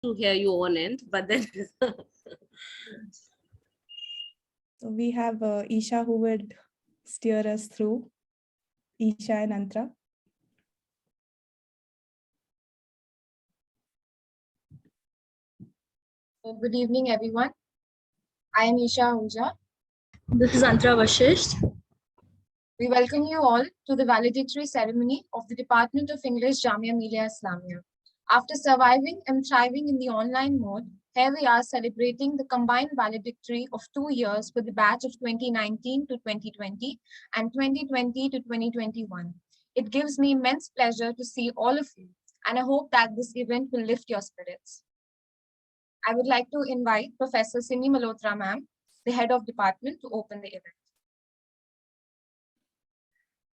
to hear you on end, but then So we have Isha who would steer us through. Isha and Antara. Good evening, everyone. I am Isha Ahuja. This is Antara Vashisht. We welcome you all to the valedictory ceremony of the Department of English, Jamia Millia Islamia. After surviving and thriving in the online mode, here we are celebrating the combined valedictory of 2 years for the batch of 2019 to 2020 and 2020 to 2021. It gives me immense pleasure to see all of you, and I hope that this event will lift your spirits. I would like to invite Professor Simi Malhotra ma'am, the head of department, to open the event.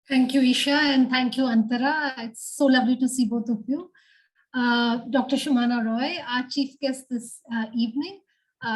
Thank you, Isha, and thank you, Antara. It's so lovely to see both of you. Dr. Shumana Roy, our chief guest this evening,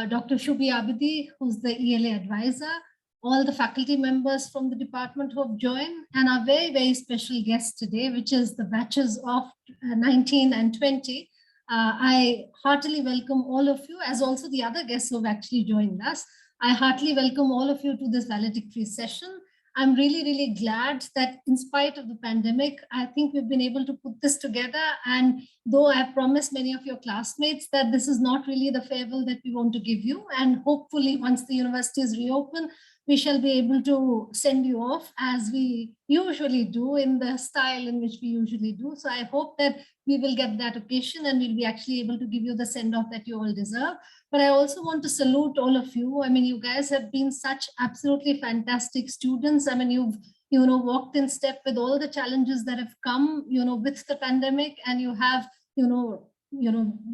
Dr. Shubhi Abidi, who's the ELA advisor, all the faculty members from the department who have joined, and our very, very special guest today, which is the batches of 19 and 20. I heartily welcome all of you, as also the other guests who have actually joined us. I heartily welcome all of you to this valedictory session. I'm really, really glad that in spite of the pandemic, I think we've been able to put this together. And though I've promised many of your classmates that this is not really the farewell that we want to give you, and hopefully once the universities reopen, we shall be able to send you off as we usually do in the style in which we usually do. So I hope that we will get that occasion and we'll be actually able to give you the send-off that you all deserve. But I also want to salute all of you. I mean, you guys have been such absolutely fantastic students. I mean, you've walked in step with all the challenges that have come, with the pandemic, and you have,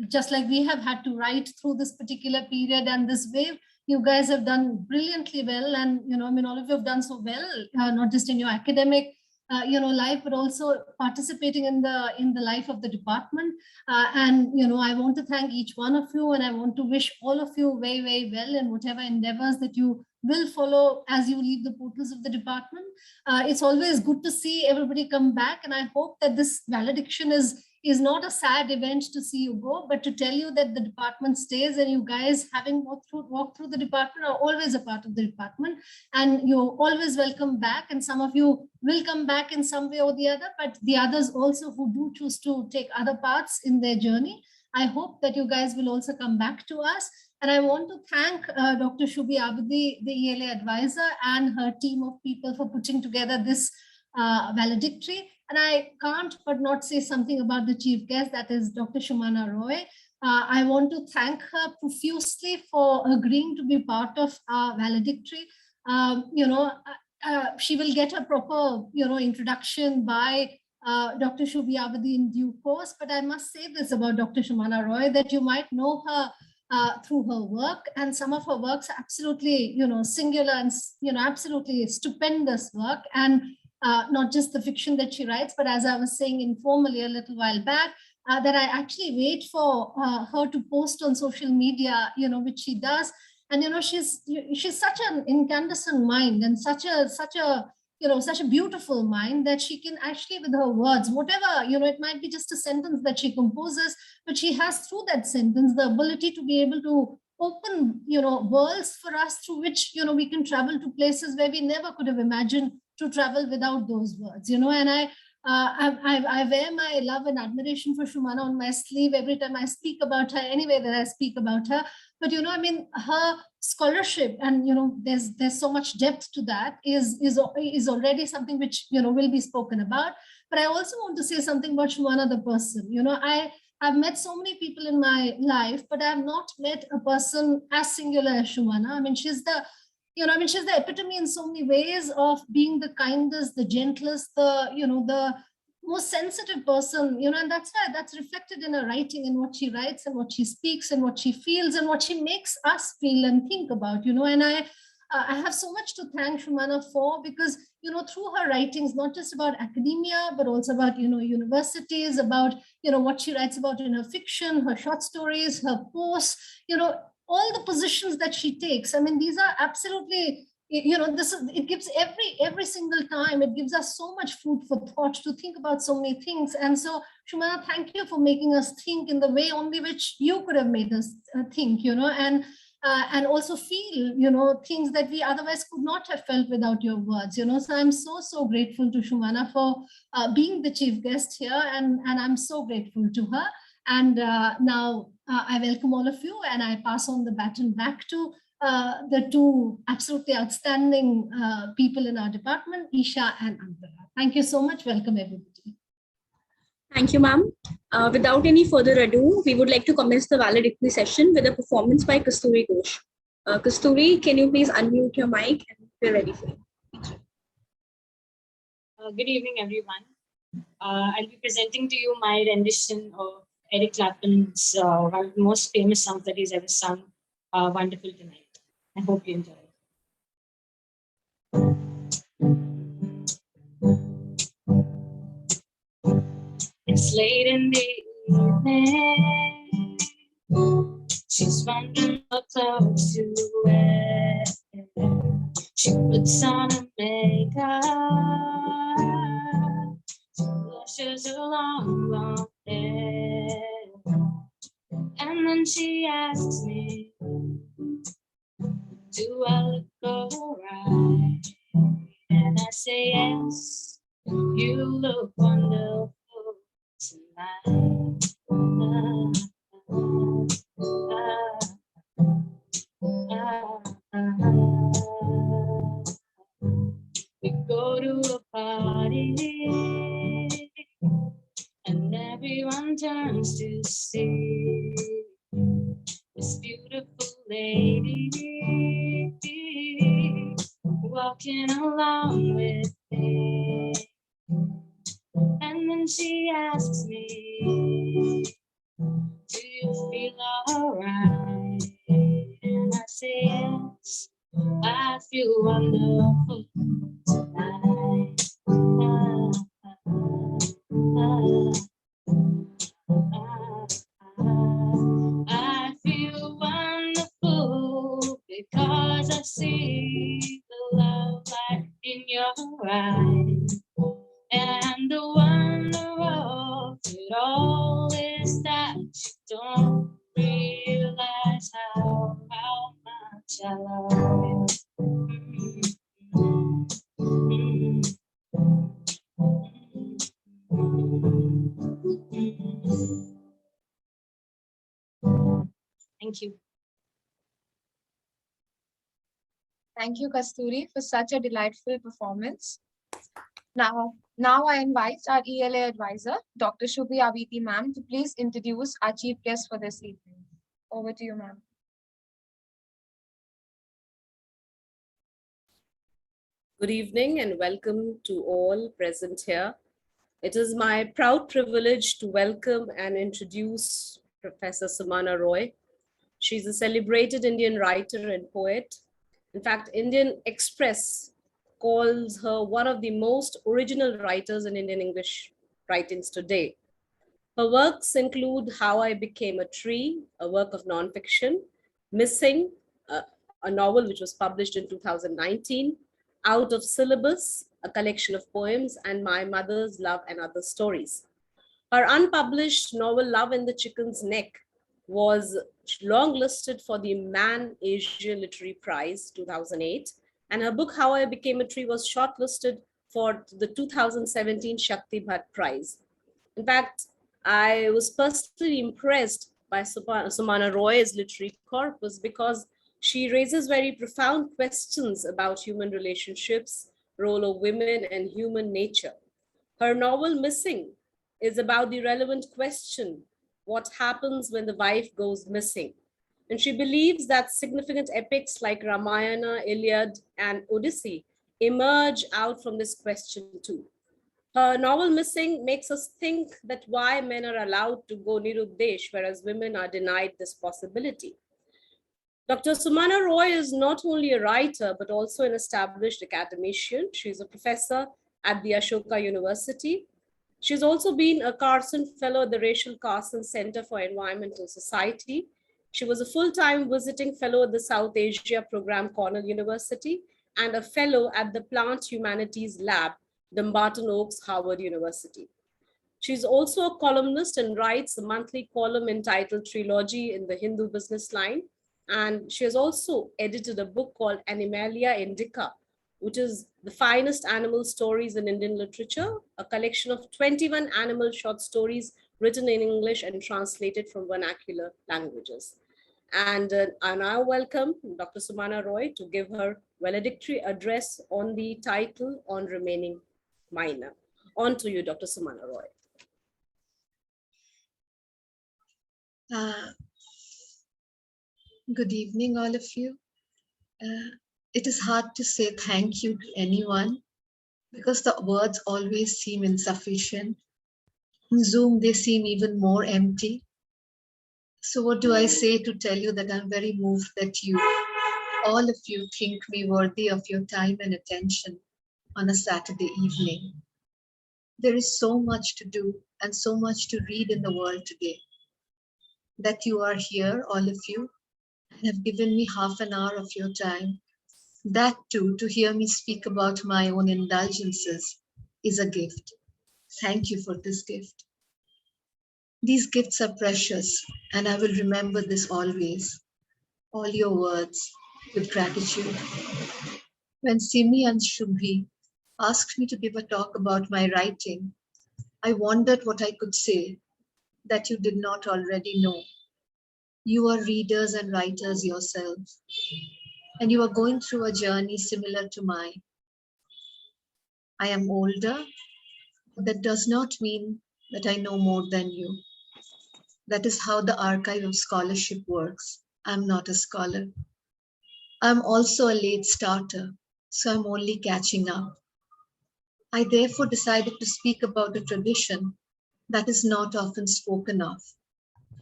just like we have had to ride through this particular period and this wave, you guys have done brilliantly well. And, all of you have done so well, not just in your academic life, but also participating in the life of the department. And I want to thank each one of you, and I want to wish all of you very, very well in whatever endeavors that you will follow as you leave the portals of the department. It's always good to see everybody come back, and I hope that this valediction is not a sad event to see you go, but to tell you that the department stays, and you guys, having walked through the department, are always a part of the department, and you're always welcome back. And some of you will come back in some way or the other, but the others also who do choose to take other paths in their journey, I hope that you guys will also come back to us. And I want to thank Dr. Shubhi Abidi, the ELA advisor, and her team of people for putting together this valedictory. And I can't but not say something about the chief guest, that is Dr. Shumana Roy. I want to thank her profusely for agreeing to be part of our valedictory. She will get a proper, introduction by Dr. Shubhi Abidi in due course. But I must say this about Dr. Shumana Roy, that you might know her through her work, and some of her works are absolutely, singular and, absolutely stupendous work. And not just the fiction that she writes, but as I was saying informally a little while back, that I actually wait for her to post on social media, which she does. And, she's such an incandescent mind, and such a beautiful mind, that she can actually, with her words, whatever, it might be just a sentence that she composes, but she has through that sentence the ability to be able to open, worlds for us through which, we can travel to places where we never could have imagined to travel without those words, and I wear my love and admiration for Shumana on my sleeve every time I speak about her, anyway that I speak about her. But, her scholarship, and, there's so much depth to that, is already something which, will be spoken about. But I also want to say something about Shumana, the person. I've met so many people in my life, but I have not met a person as singular as Shumana. I mean, she's the epitome in so many ways of being the kindest, the gentlest, the most sensitive person, and that's reflected in her writing, and what she writes and what she speaks and what she feels and what she makes us feel and think about, and I have so much to thank Shumana for, because, through her writings, not just about academia, but also about, universities, about, what she writes about in her fiction, her short stories, her posts, all the positions that she takes. I mean, these are absolutely it gives every single time, it gives us so much food for thought to think about so many things. And so, Shumana, thank you for making us think in the way only which you could have made us think, and also feel, things that we otherwise could not have felt without your words, So I'm so grateful to Shumana for being the chief guest here, and I'm so grateful to her. And now I welcome all of you, and I pass on the baton back to the two absolutely outstanding people in our department, Isha and Antara. Thank you so much. Welcome, everybody. Thank you, ma'am. Without any further ado, we would like to commence the valedictory session with a performance by Kasturi Ghosh. Kasturi, can you please unmute your mic and we're ready for you. Good evening, everyone. I'll be presenting to you my rendition of Eric Clapton's one of the most famous songs that he's ever sung, Wonderful Tonight. I hope you enjoy it. It's late in the evening. She's wondering what clothes to wear. She puts on her makeup. She blushes her long hair. And then she asks me, do I look alright? And I say yes, you look wonderful tonight. We go to a party and everyone turns to see this beautiful lady walking along with me. And then she asks me, do you feel alright? And I say yes, I feel wonderful tonight. I feel wonderful because I see the love light in your eyes. And the wonder of it all is that you don't realize how much I love you. Thank you. Thank you, Kasturi, for such a delightful performance. Now I invite our ELA advisor, Dr. Shubhi Abidi ma'am, to please introduce our chief guest for this evening. Over to you, ma'am. Good evening and welcome to all present here. It is my proud privilege to welcome and introduce Professor Samana Roy. She's a celebrated Indian writer and poet. In fact, Indian Express calls her one of the most original writers in Indian English writings today. Her works include How I Became a Tree, a work of nonfiction, Missing, a novel which was published in 2019, Out of Syllabus, a collection of poems, and My Mother's Love and Other Stories. Her unpublished novel Love in the Chicken's Neck was longlisted for the Man Asia Literary Prize 2008, and her book How I Became a Tree was shortlisted for the 2017 Shakti Bhatt Prize. In fact, I was personally impressed by Samana Roy's literary corpus because she raises very profound questions about human relationships, role of women, and human nature. Her novel Missing is about the relevant question, what happens when the wife goes missing? And she believes that significant epics like Ramayana, Iliad, and Odyssey emerge out from this question too. Her novel Missing makes us think that why men are allowed to go niruddesh, whereas women are denied this possibility. Dr. Samana Roy is not only a writer, but also an established academician. She's a professor at the Ashoka University. She's also been a Carson Fellow at the Rachel Carson Center for Environmental Society. She was a full-time visiting fellow at the South Asia Program, Cornell University, and a fellow at the Plant Humanities Lab, Dumbarton Oaks, Harvard University. She's also a columnist and writes a monthly column entitled Trilogy in the Hindu Business Line. And she has also edited a book called Animalia Indica, which is the finest animal stories in Indian literature, a collection of 21 animal short stories written in English and translated from vernacular languages. And I now welcome Dr. Sumana Roy to give her valedictory address on the title On Remaining Minor. On to you, Dr. Sumana Roy. Good evening, all of you. It is hard to say thank you to anyone because the words always seem insufficient. On Zoom, they seem even more empty. So what do I say to tell you that I'm very moved that you, all of you, think me worthy of your time and attention on a Saturday evening. There is so much to do and so much to read in the world today. That you are here, all of you, and have given me half an hour of your time. That too, to hear me speak about my own indulgences is a gift. Thank you for this gift. These gifts are precious, and I will remember this always. All your words with gratitude. When Simi and Shubhi asked me to give a talk about my writing, I wondered what I could say that you did not already know. You are readers and writers yourselves, and you are going through a journey similar to mine. I am older, but that does not mean that I know more than you. That is how the archive of scholarship works. I'm not a scholar. I'm also a late starter, so I'm only catching up. I therefore decided to speak about a tradition that is not often spoken of,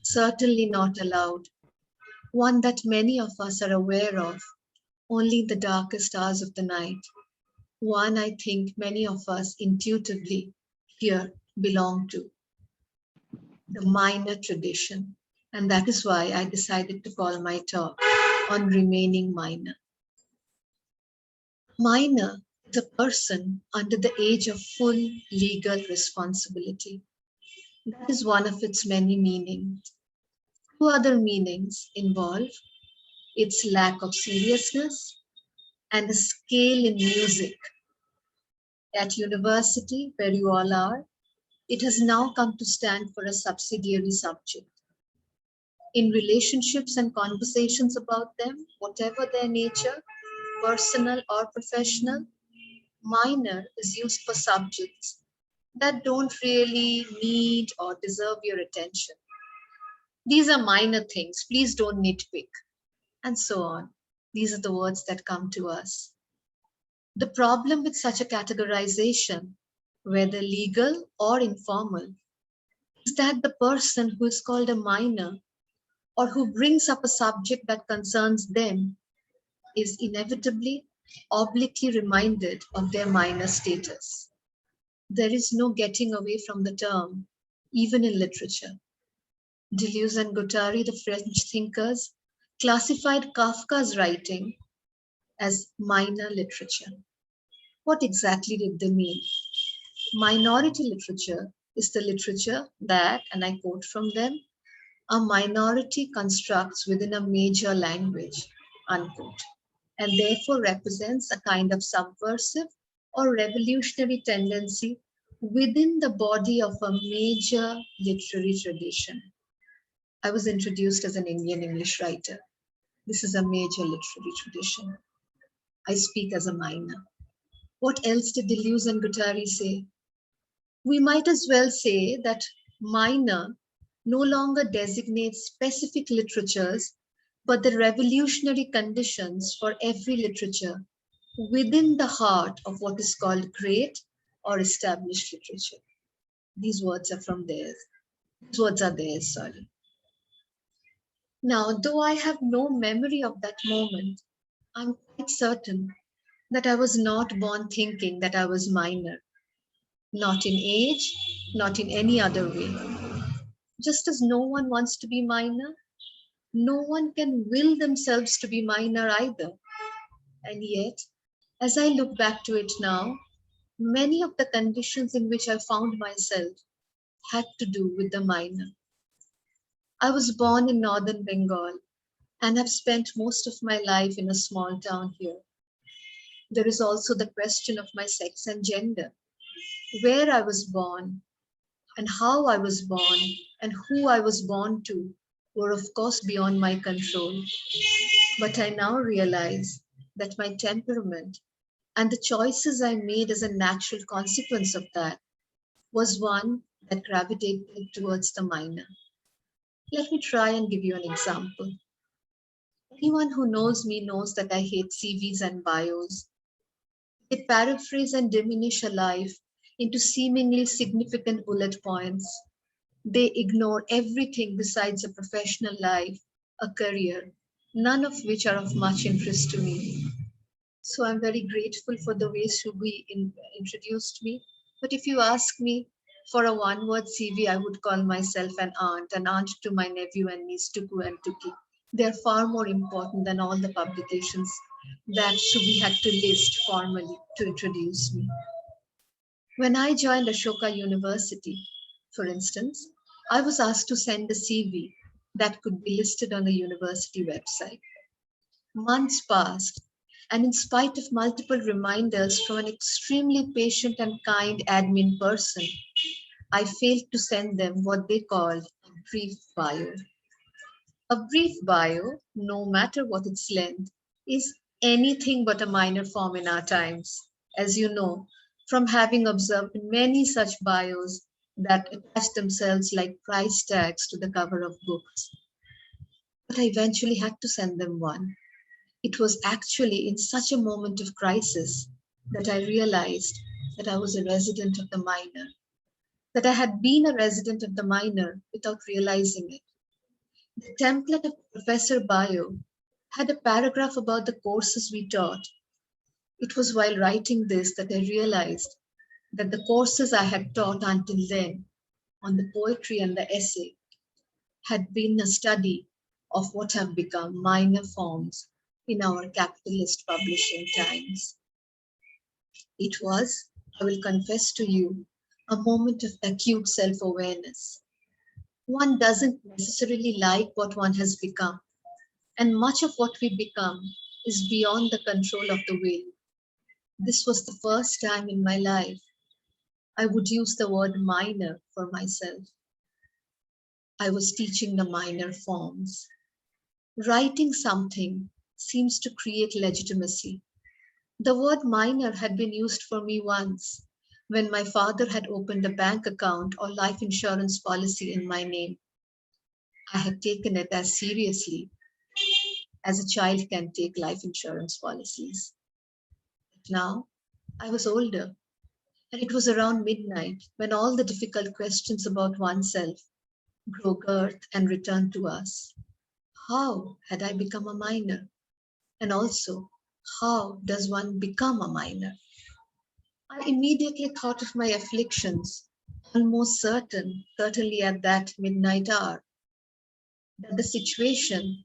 certainly not allowed, one that many of us are aware of, only in the darkest hours of the night, one I think many of us intuitively here belong to, the minor tradition. And that is why I decided to call my talk on remaining minor. Minor is a person under the age of full legal responsibility. That is one of its many meanings. Two other meanings involve its lack of seriousness and a scale in music. At university, where you all are, it has now come to stand for a subsidiary subject. In relationships and conversations about them, whatever their nature, personal or professional, minor is used for subjects that don't really need or deserve your attention. These are minor things, please don't nitpick, and so on. These are the words that come to us. The problem with such a categorization, whether legal or informal, is that the person who is called a minor or who brings up a subject that concerns them is inevitably, obliquely reminded of their minor status. There is no getting away from the term, even in literature. Deleuze and Guattari, the French thinkers, classified Kafka's writing as minor literature. What exactly did they mean? Minority literature is the literature that, and I quote from them, a minority constructs within a major language, unquote, and therefore represents a kind of subversive or revolutionary tendency within the body of a major literary tradition. I was introduced as an Indian English writer. This is a major literary tradition. I speak as a minor. What else did Deleuze and Guattari say? We might as well say that minor no longer designates specific literatures, but the revolutionary conditions for every literature within the heart of what is called great or established literature. These words are from theirs. These words are theirs, sorry. Now, though I have no memory of that moment, I'm quite certain that I was not born thinking that I was minor, not in age, not in any other way. Just as no one wants to be minor, no one can will themselves to be minor either. And yet, As I look back to it now, many of the conditions in which I found myself had to do with the minor. I was born in northern Bengal and have spent most of my life in a small town here. There is also the question of my sex and gender, where I was born and how I was born and who I was born to were of course beyond my control. But I now realize that my temperament and the choices I made as a natural consequence of that was one that gravitated towards the minor. Let me try and give you an example. Anyone who knows me knows that I hate CVs and bios. They paraphrase and diminish a life into seemingly significant bullet points. They ignore everything besides a professional life, a career, none of which are of much interest to me. So I'm very grateful for the way Shubhi introduced me. But if you ask me for a one-word CV, I would call myself an aunt to my nephew and niece Tuku and Tuki. They're far more important than all the publications that Shubhi had to list formally to introduce me. When I joined Ashoka University, for instance, I was asked to send a CV that could be listed on the university website. Months passed, and in spite of multiple reminders from an extremely patient and kind admin person, I failed to send them what they called a brief bio. A brief bio, no matter what its length, is anything but a minor form in our times, as you know, from having observed many such bios that attach themselves like price tags to the cover of books. But I eventually had to send them one. It was actually in such a moment of crisis that I realized that I was a resident of the minor, that I had been a resident of the minor without realizing it. The template of Professor Bio had a paragraph about the courses we taught. It was while writing this that I realized that the courses I had taught until then on the poetry and the essay had been a study of what have become minor forms in our capitalist publishing times. It was, I will confess to you, a moment of acute self-awareness. One doesn't necessarily like what one has become, and much of what we become is beyond the control of the will. This was the first time in my life I would use the word minor for myself. I was teaching the minor forms. Writing something seems to create legitimacy. The word minor had been used for me once when my father had opened a bank account or life insurance policy in my name. I had taken it as seriously as a child can take life insurance policies. But now I was older, and it was around midnight when all the difficult questions about oneself grow girth and return to us. How had I become a minor? And also, how does one become a minor? I immediately thought of my afflictions, almost certain, certainly at that midnight hour, that the situation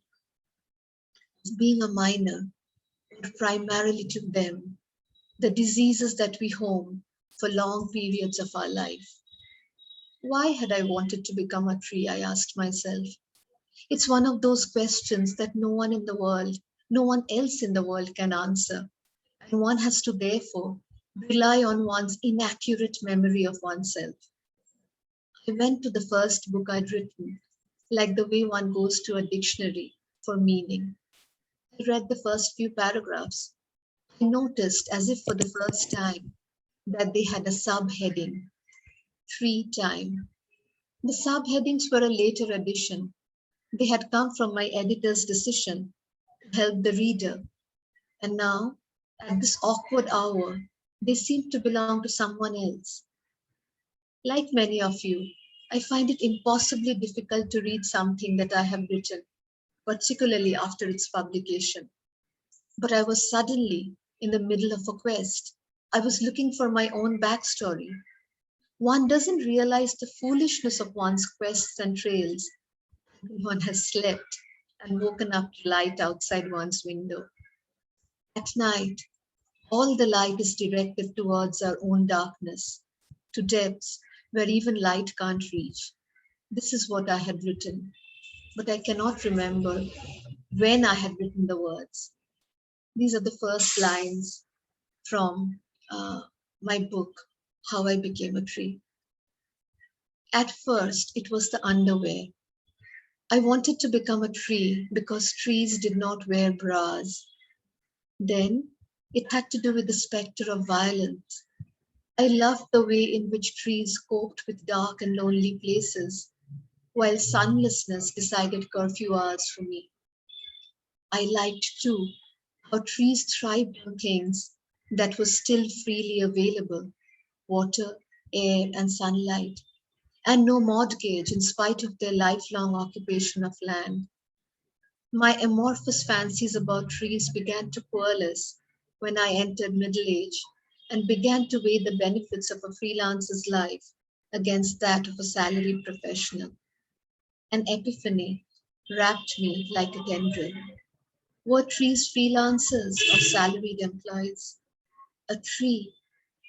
of being a minor owed primarily to them, the diseases that we home for long periods of our life. Why had I wanted to become a tree? I asked myself. It's one of those questions that no one else in the world can answer. And one has to therefore rely on one's inaccurate memory of oneself. I went to the first book I'd written, like the way one goes to a dictionary for meaning. I read the first few paragraphs. I noticed, as if for the first time, that they had a subheading, Tree Time. The subheadings were a later addition. They had come from my editor's decision to help the reader. And now, at this awkward hour, they seem to belong to someone else. Like many of you, I find it impossibly difficult to read something that I have written, particularly after its publication. But I was suddenly in the middle of a quest. I was looking for my own backstory. One doesn't realize the foolishness of one's quests and trails until one has slept and woken up to light outside one's window. At night, All the light is directed towards our own darkness, to depths where even light can't reach. This is what I had written, but I cannot remember when I had written the words. These are the first lines from my book, How I Became a Tree. At first, it was the underwear. I wanted to become a tree because trees did not wear bras. Then it had to do with the specter of violence. I loved the way in which trees coped with dark and lonely places, while sunlessness decided curfew hours for me. I liked too how trees thrived on things that were still freely available: water, air, and sunlight, and no mortgage in spite of their lifelong occupation of land. My amorphous fancies about trees began to coalesce when I entered middle age and began to weigh the benefits of a freelancer's life against that of a salaried professional. An epiphany wrapped me like a tendril. Were trees freelancers or salaried employees? A tree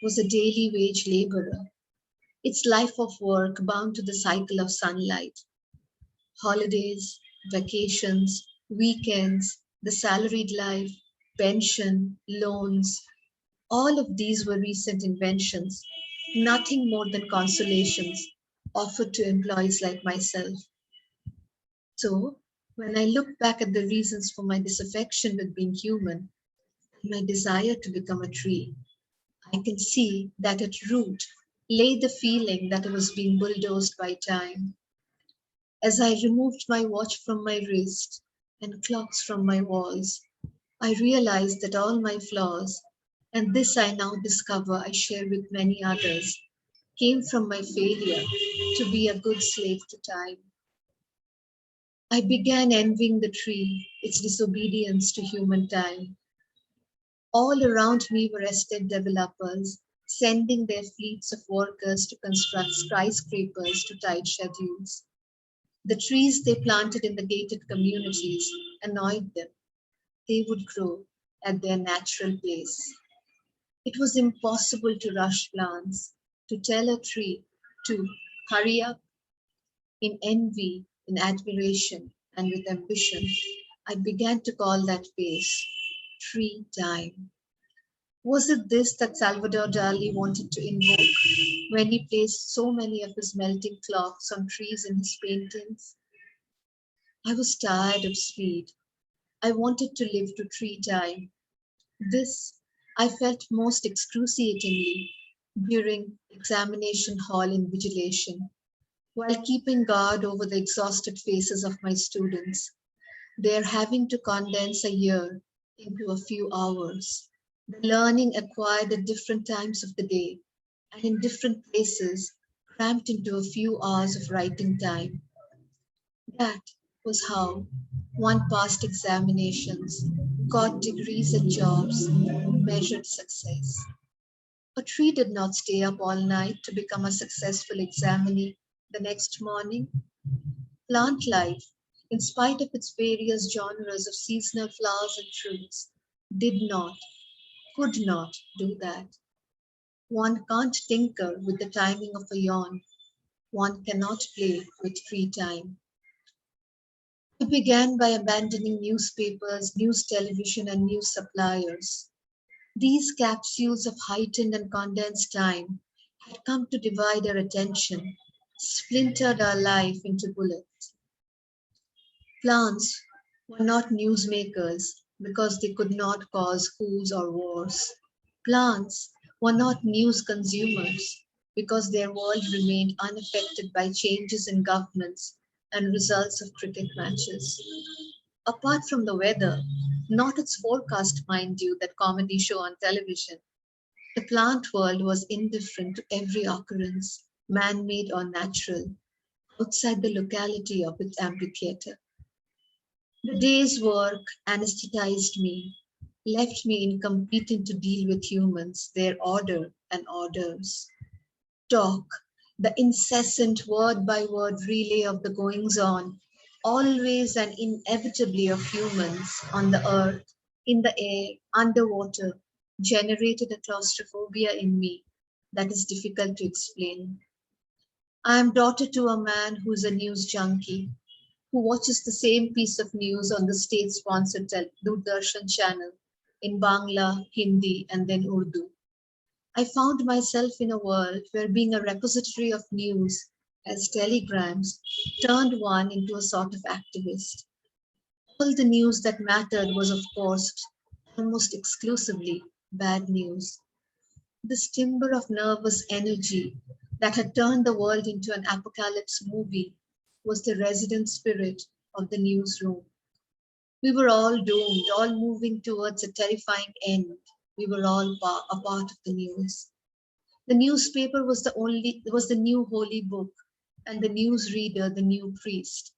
was a daily wage laborer, its life of work bound to the cycle of sunlight. Holidays, vacations, weekends, the salaried life, pension, loans, all of these were recent inventions, nothing more than consolations offered to employees like myself. So, when I look back at the reasons for my disaffection with being human and my desire to become a tree, I can see that at root lay the feeling that I was being bulldozed by time. As I removed my watch from my wrist and clocks from my walls, I realized that all my flaws, and this I now discover I share with many others, came from my failure to be a good slave to time. I began envying the tree, its disobedience to human time. All around me were estate developers, sending their fleets of workers to construct skyscrapers to tight schedules. The trees they planted in the gated communities annoyed them. They would grow at their natural pace. It was impossible to rush plants, to tell a tree to hurry up. In envy, in admiration, and with ambition, I began to call that pace tree time. Was it this that Salvador Dali wanted to invoke when he placed so many of his melting clocks on trees in his paintings? I was tired of speed. I wanted to live to tree time. This I felt most excruciatingly during examination hall invigilation, while keeping guard over the exhausted faces of my students. They are having to condense a year into a few hours. The learning acquired at different times of the day and in different places cramped into a few hours of writing time. That was how one passed examinations, got degrees and jobs, measured success. A tree did not stay up all night to become a successful examinee the next morning. Plant life, in spite of its various genres of seasonal flowers and fruits, did not, could not do that. One can't tinker with the timing of a yawn. One cannot play with free time. I began by abandoning newspapers, news television, and news suppliers. These capsules of heightened and condensed time had come to divide our attention, splintered our life into bullets. Plants were not newsmakers because they could not cause coups or wars. Plants were not news consumers because their world remained unaffected by changes in governments and results of cricket matches. Apart from the weather, not its forecast, mind you, that comedy show on television, the plant world was indifferent to every occurrence, man made or natural, outside the locality of its amphitheater. The day's work anesthetized me, left me incompetent to deal with humans, their order and orders. Talk, the incessant word by word relay of the goings on, always and inevitably of humans on the earth, in the air, underwater, generated a claustrophobia in me that is difficult to explain. I am daughter to a man who's a news junkie, who watches the same piece of news on the state-sponsored Doordarshan channel in Bangla, Hindi, and then Urdu. I found myself in a world where being a repository of news as telegrams turned one into a sort of activist. All the news that mattered was, of course, almost exclusively bad news. This timber of nervous energy that had turned the world into an apocalypse movie was the resident spirit of the newsroom. We were all doomed, all moving towards a terrifying end. We were all a part of the news. The newspaper was the new holy book, and the newsreader the new priest.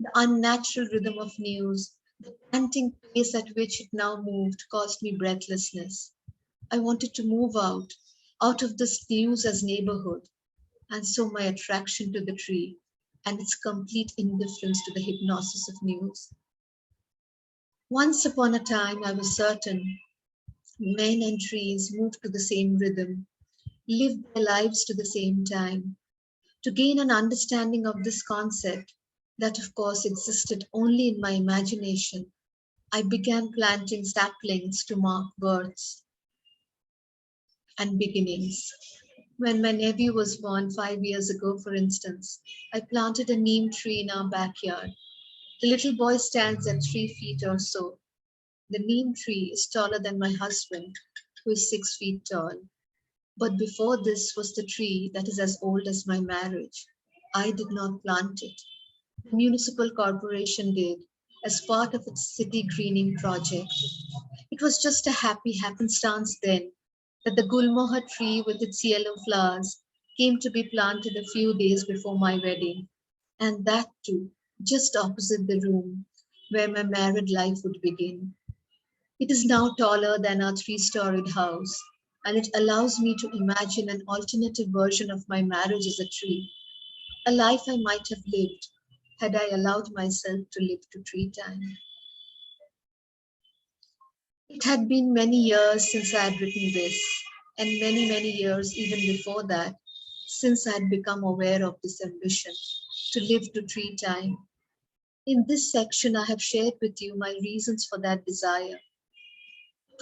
The unnatural rhythm of news, the panting pace at which it now moved, caused me breathlessness. I wanted to move out of this news as neighborhood, and so my attraction to the tree and its complete indifference to the hypnosis of news. Once upon a time, I was certain men and trees moved to the same rhythm, lived their lives to the same time. To gain an understanding of this concept, that of course existed only in my imagination, I began planting saplings to mark births and beginnings. When my nephew was born 5 years ago, for instance, I planted a neem tree in our backyard. The little boy stands at 3 feet or so. The neem tree is taller than my husband, who is 6 feet tall. But before this was the tree that is as old as my marriage. I did not plant it. The municipal corporation did, as part of its city greening project. It was just a happy happenstance then that the Gulmohar tree with its yellow flowers came to be planted a few days before my wedding, and that too, just opposite the room where my married life would begin. It is now taller than our 3-storied house, and it allows me to imagine an alternative version of my marriage as a tree, a life I might have lived had I allowed myself to live to tree time. It had been many years since I had written this, and many, many years even before that, since I had become aware of this ambition to live to tree time. In this section, I have shared with you my reasons for that desire.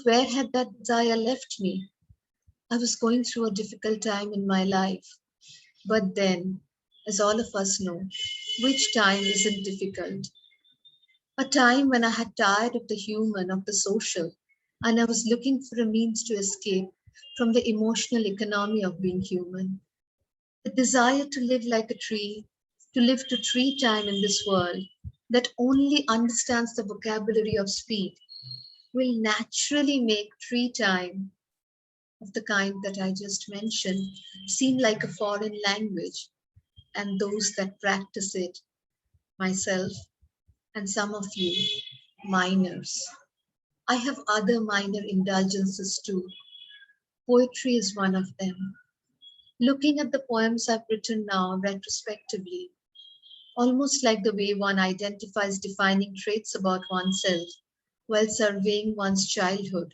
Where had that desire left me? I was going through a difficult time in my life. But then, as all of us know, which time isn't difficult? A time when I had tired of the human, of the social, and I was looking for a means to escape from the emotional economy of being human. The desire to live like a tree, to live to tree time in this world that only understands the vocabulary of speed, will naturally make tree time of the kind that I just mentioned seem like a foreign language, and those that practice it, myself and some of you, minors. I have other minor indulgences too. Poetry is one of them. Looking at the poems I've written now retrospectively, almost like the way one identifies defining traits about oneself while surveying one's childhood,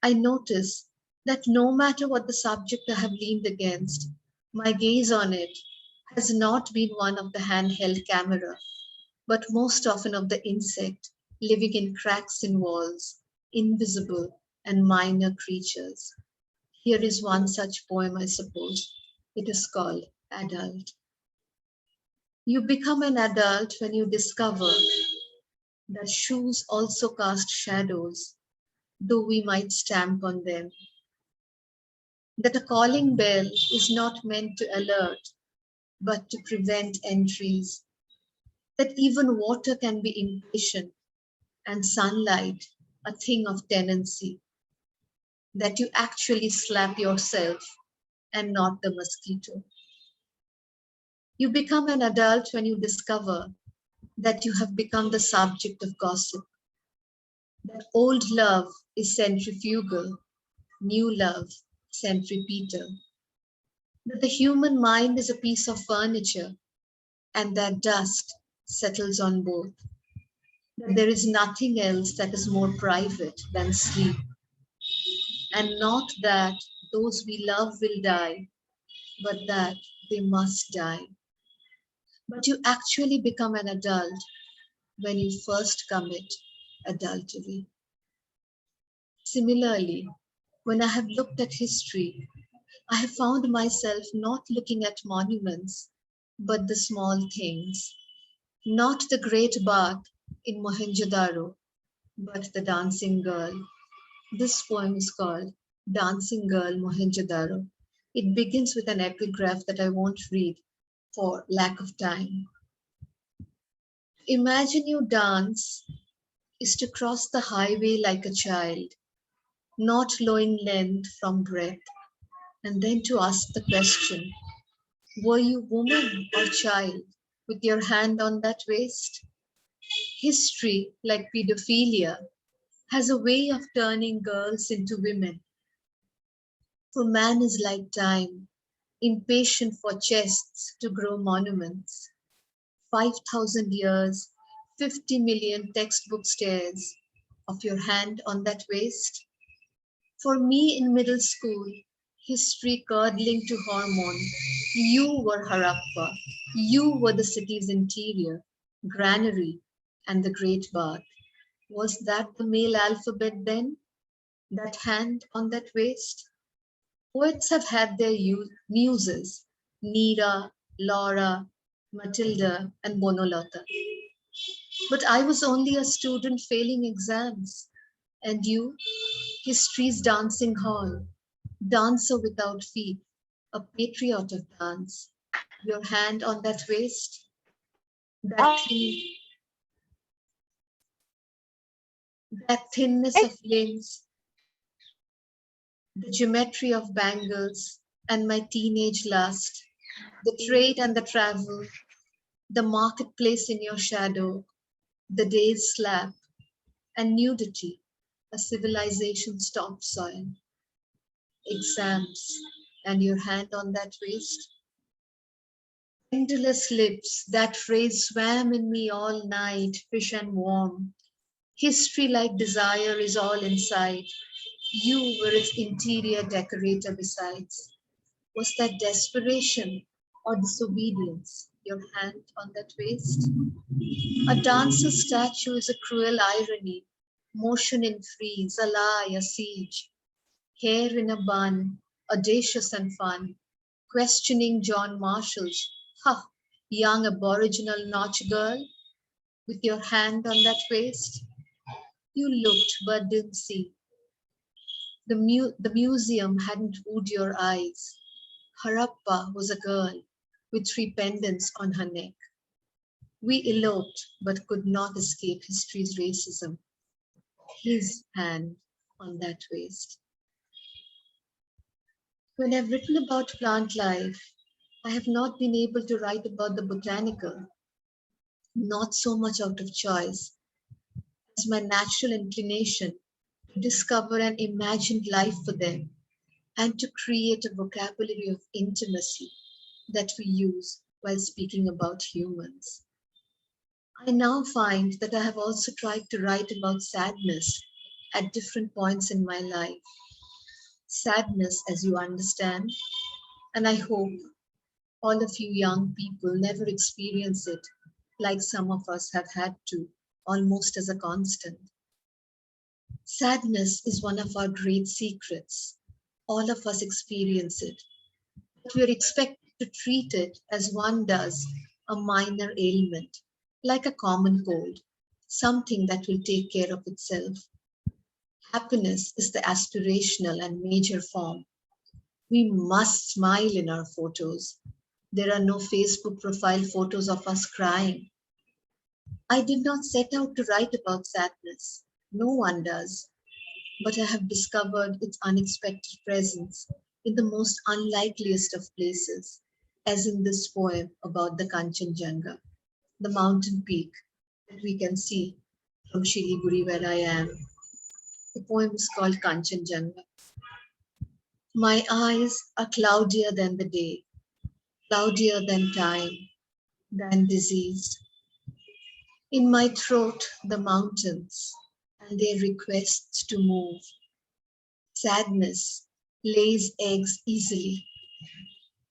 I notice that no matter what the subject I have leaned against, my gaze on it has not been one of the handheld camera, but most often of the insect living in cracks in walls, invisible and minor creatures. Here is one such poem, I suppose. It is called Adult. You become an adult when you discover that shoes also cast shadows, though we might stamp on them. That a calling bell is not meant to alert, but to prevent entries. That even water can be impatient and sunlight a thing of tenancy. That you actually slap yourself and not the mosquito. You become an adult when you discover that you have become the subject of gossip. That old love is centrifugal, new love centripetal. That the human mind is a piece of furniture and that dust settles on both. That there is nothing else that is more private than sleep. and not that those we love will die, but that they must die. But you actually become an adult when you first commit adultery. Similarly, when I have looked at history, I have found myself not looking at monuments, but the small things. Not the great bath in Mohenjo-daro, but the dancing girl. This poem is called Dancing Girl Mohenjo-daro. It begins with an epigraph that I won't read for lack of time. Imagine you dance is to cross the highway like a child, not low in length from breath, and then to ask the question, were you woman or child with your hand on that waist? History, like pedophilia, has a way of turning girls into women. For man is like time, impatient for chests to grow monuments. 5,000 years, 50 million textbook stares of your hand on that waist. For me in middle school, history curdling to hormone, you were Harappa, you were the city's interior, granary, and the great bath. Was that the male alphabet then? That hand on that waist? Poets have had their muses, Neera, Laura, Matilda, and Bonolota. But I was only a student failing exams. And you, history's dancing hall, dancer without feet, a patriot of dance, your hand on that waist, that thinness of limbs, the geometry of bangles, and my teenage lust, the trade and the travel, the marketplace in your shadow, the day's slap, and nudity, a civilization's topsoil, exams, and your hand on that waist. Pendulous lips, that phrase swam in me all night, fish and warm. History like desire is all inside. You were its interior decorator besides. Was that desperation or disobedience, your hand on that waist? A dancer's statue is a cruel irony, motion in freeze, a lie, a siege. Hair in a bun, audacious and fun, questioning John Marshall's, ha, young aboriginal notch girl, with your hand on that waist. You looked but didn't see. The museum hadn't wooed your eyes. Harappa was a girl with 3 pendants on her neck. We eloped but could not escape history's racism. His hand on that waist. When I've written about plant life, I have not been able to write about the botanical, not so much out of choice, as my natural inclination to discover an imagined life for them and to create a vocabulary of intimacy that we use while speaking about humans. I now find that I have also tried to write about sadness at different points in my life. Sadness, as you understand, and I hope all of you young people never experience it like some of us have had to, almost as a constant. Sadness is one of our great secrets. All of us experience it, but we are expected to treat it as one does a minor ailment, like a common cold, something that will take care of itself. Happiness is the aspirational and major form. We must smile in our photos. There are no Facebook profile photos of us crying. I did not set out to write about sadness. No one does. But I have discovered its unexpected presence in the most unlikeliest of places, as in this poem about the Kanchenjunga, the mountain peak that we can see from Siliguri where I am. The poem is called Kanchenjunga. My eyes are cloudier than the day, cloudier than time, than disease. In my throat, the mountains and their requests to move. Sadness lays eggs easily.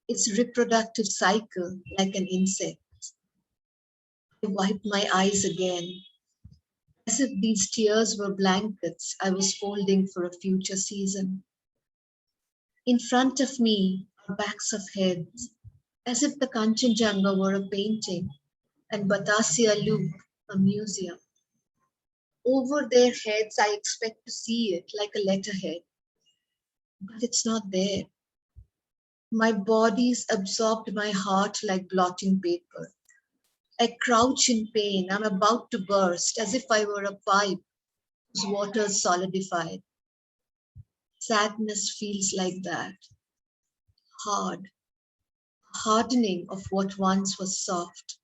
Its reproductive cycle like an insect. I wiped my eyes again, as if these tears were blankets I was folding for a future season. In front of me are backs of heads, as if the Kanchenjunga were a painting and Batasia Loop a museum. Over their heads, I expect to see it like a letterhead, but it's not there. My body's absorbed my heart like blotting paper. I crouch in pain. I'm about to burst, as if I were a pipe whose waters solidified. Sadness feels like that. Hard. Hardening of what once was soft,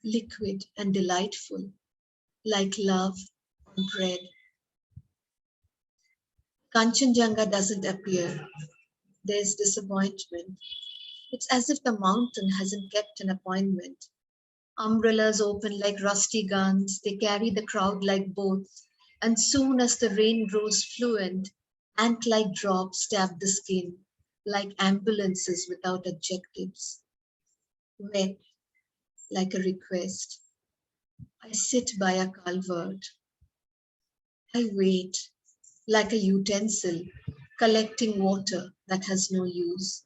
liquid and delightful, like love on bread. Kanchenjunga doesn't appear. There's disappointment. It's as if the mountain hasn't kept an appointment. Umbrellas open like rusty guns. They carry the crowd like boats. And soon as the rain grows fluent, ant-like drops stab the skin, like ambulances without adjectives. Wet, like a request. I sit by a culvert. I wait, like a utensil, collecting water that has no use.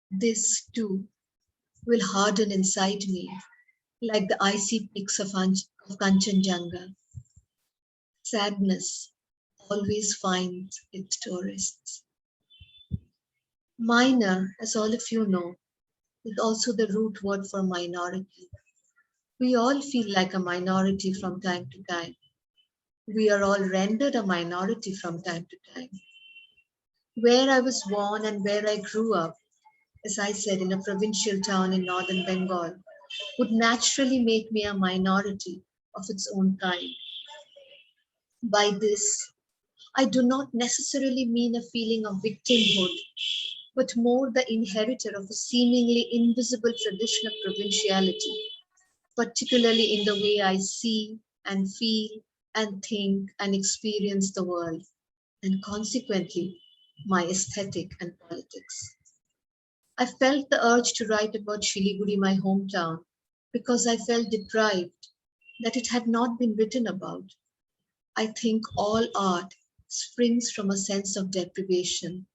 This, too, will harden inside me, like the icy peaks of Kanchenjunga. Sadness always finds its tourists. Minor, as all of you know, is also the root word for minority. We all feel like a minority from time to time. We are all rendered a minority from time to time. Where I was born and where I grew up, as I said, in a provincial town in northern Bengal, would naturally make me a minority of its own kind. By this, I do not necessarily mean a feeling of victimhood, but more the inheritor of a seemingly invisible tradition of provinciality, particularly in the way I see and feel and think and experience the world, and consequently, my aesthetic and politics. I felt the urge to write about Shiliguri, my hometown, because I felt deprived, that it had not been written about. I think all art springs from a sense of deprivation.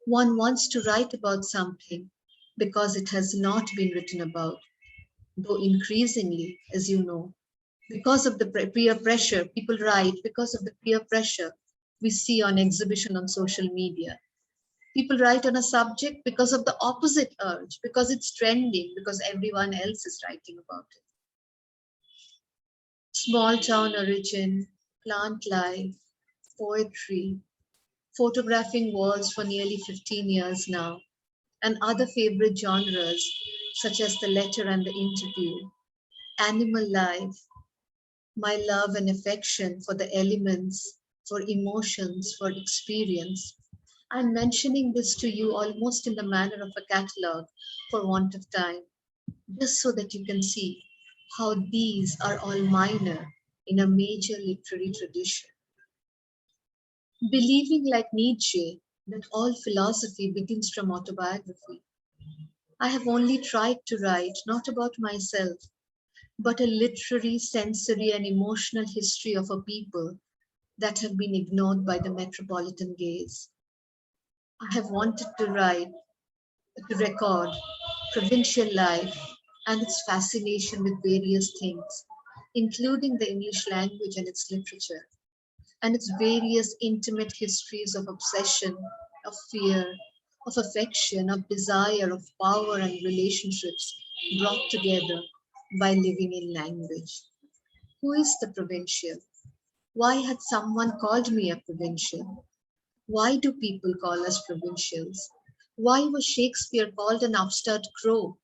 One wants to write about something because it has not been written about, though increasingly, as you know, because of the peer pressure, people write because of the peer pressure we see on exhibition on social media. People write on a subject because of the opposite urge, because it's trending, because everyone else is writing about it. Small town origin, plant life, poetry, photographing walls for nearly 15 years now, and other favorite genres such as the letter and the interview, animal life, my love and affection for the elements, for emotions, for experience. I'm mentioning this to you almost in the manner of a catalogue for want of time, just so that you can see how these are all minor in a major literary tradition. Believing like Nietzsche that all philosophy begins from autobiography, I have only tried to write not about myself, but a literary, sensory, and emotional history of a people that have been ignored by the metropolitan gaze. I have wanted to write, to record provincial life and its fascination with various things, including the English language and its literature, and its various intimate histories of obsession, of fear, of affection, of desire, of power and relationships brought together by living in language. Who is the provincial? Why had someone called me a provincial? Why do people call us provincials? Why was Shakespeare called an upstart crow?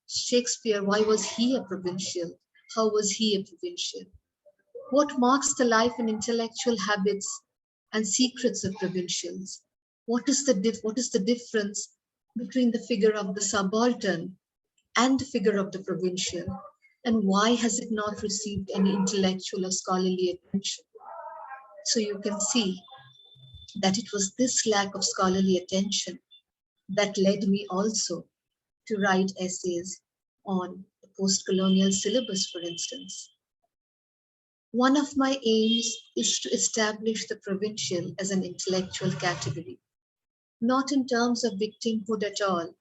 Shakespeare, why was he a provincial? How was he a provincial? What marks the life and intellectual habits and secrets of provincials? What is the difference between the figure of the subaltern and the figure of the provincial? And why has it not received any intellectual or scholarly attention? So you can see that it was this lack of scholarly attention that led me also to write essays on the post-colonial syllabus, for instance. One of my aims is to establish the provincial as an intellectual category, not in terms of victimhood at all,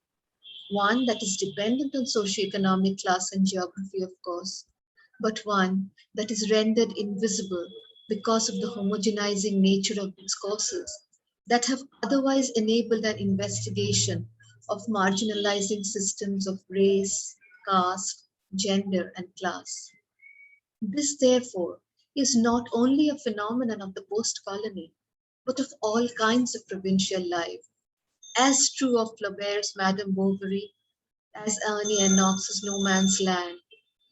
one that is dependent on socioeconomic class and geography, of course, but one that is rendered invisible because of the homogenizing nature of its courses that have otherwise enabled an investigation of marginalizing systems of race, caste, gender, and class. This, therefore, is not only a phenomenon of the post-colony, but of all kinds of provincial life, as true of Flaubert's Madame Bovary, as Ernie Enoch's No Man's Land,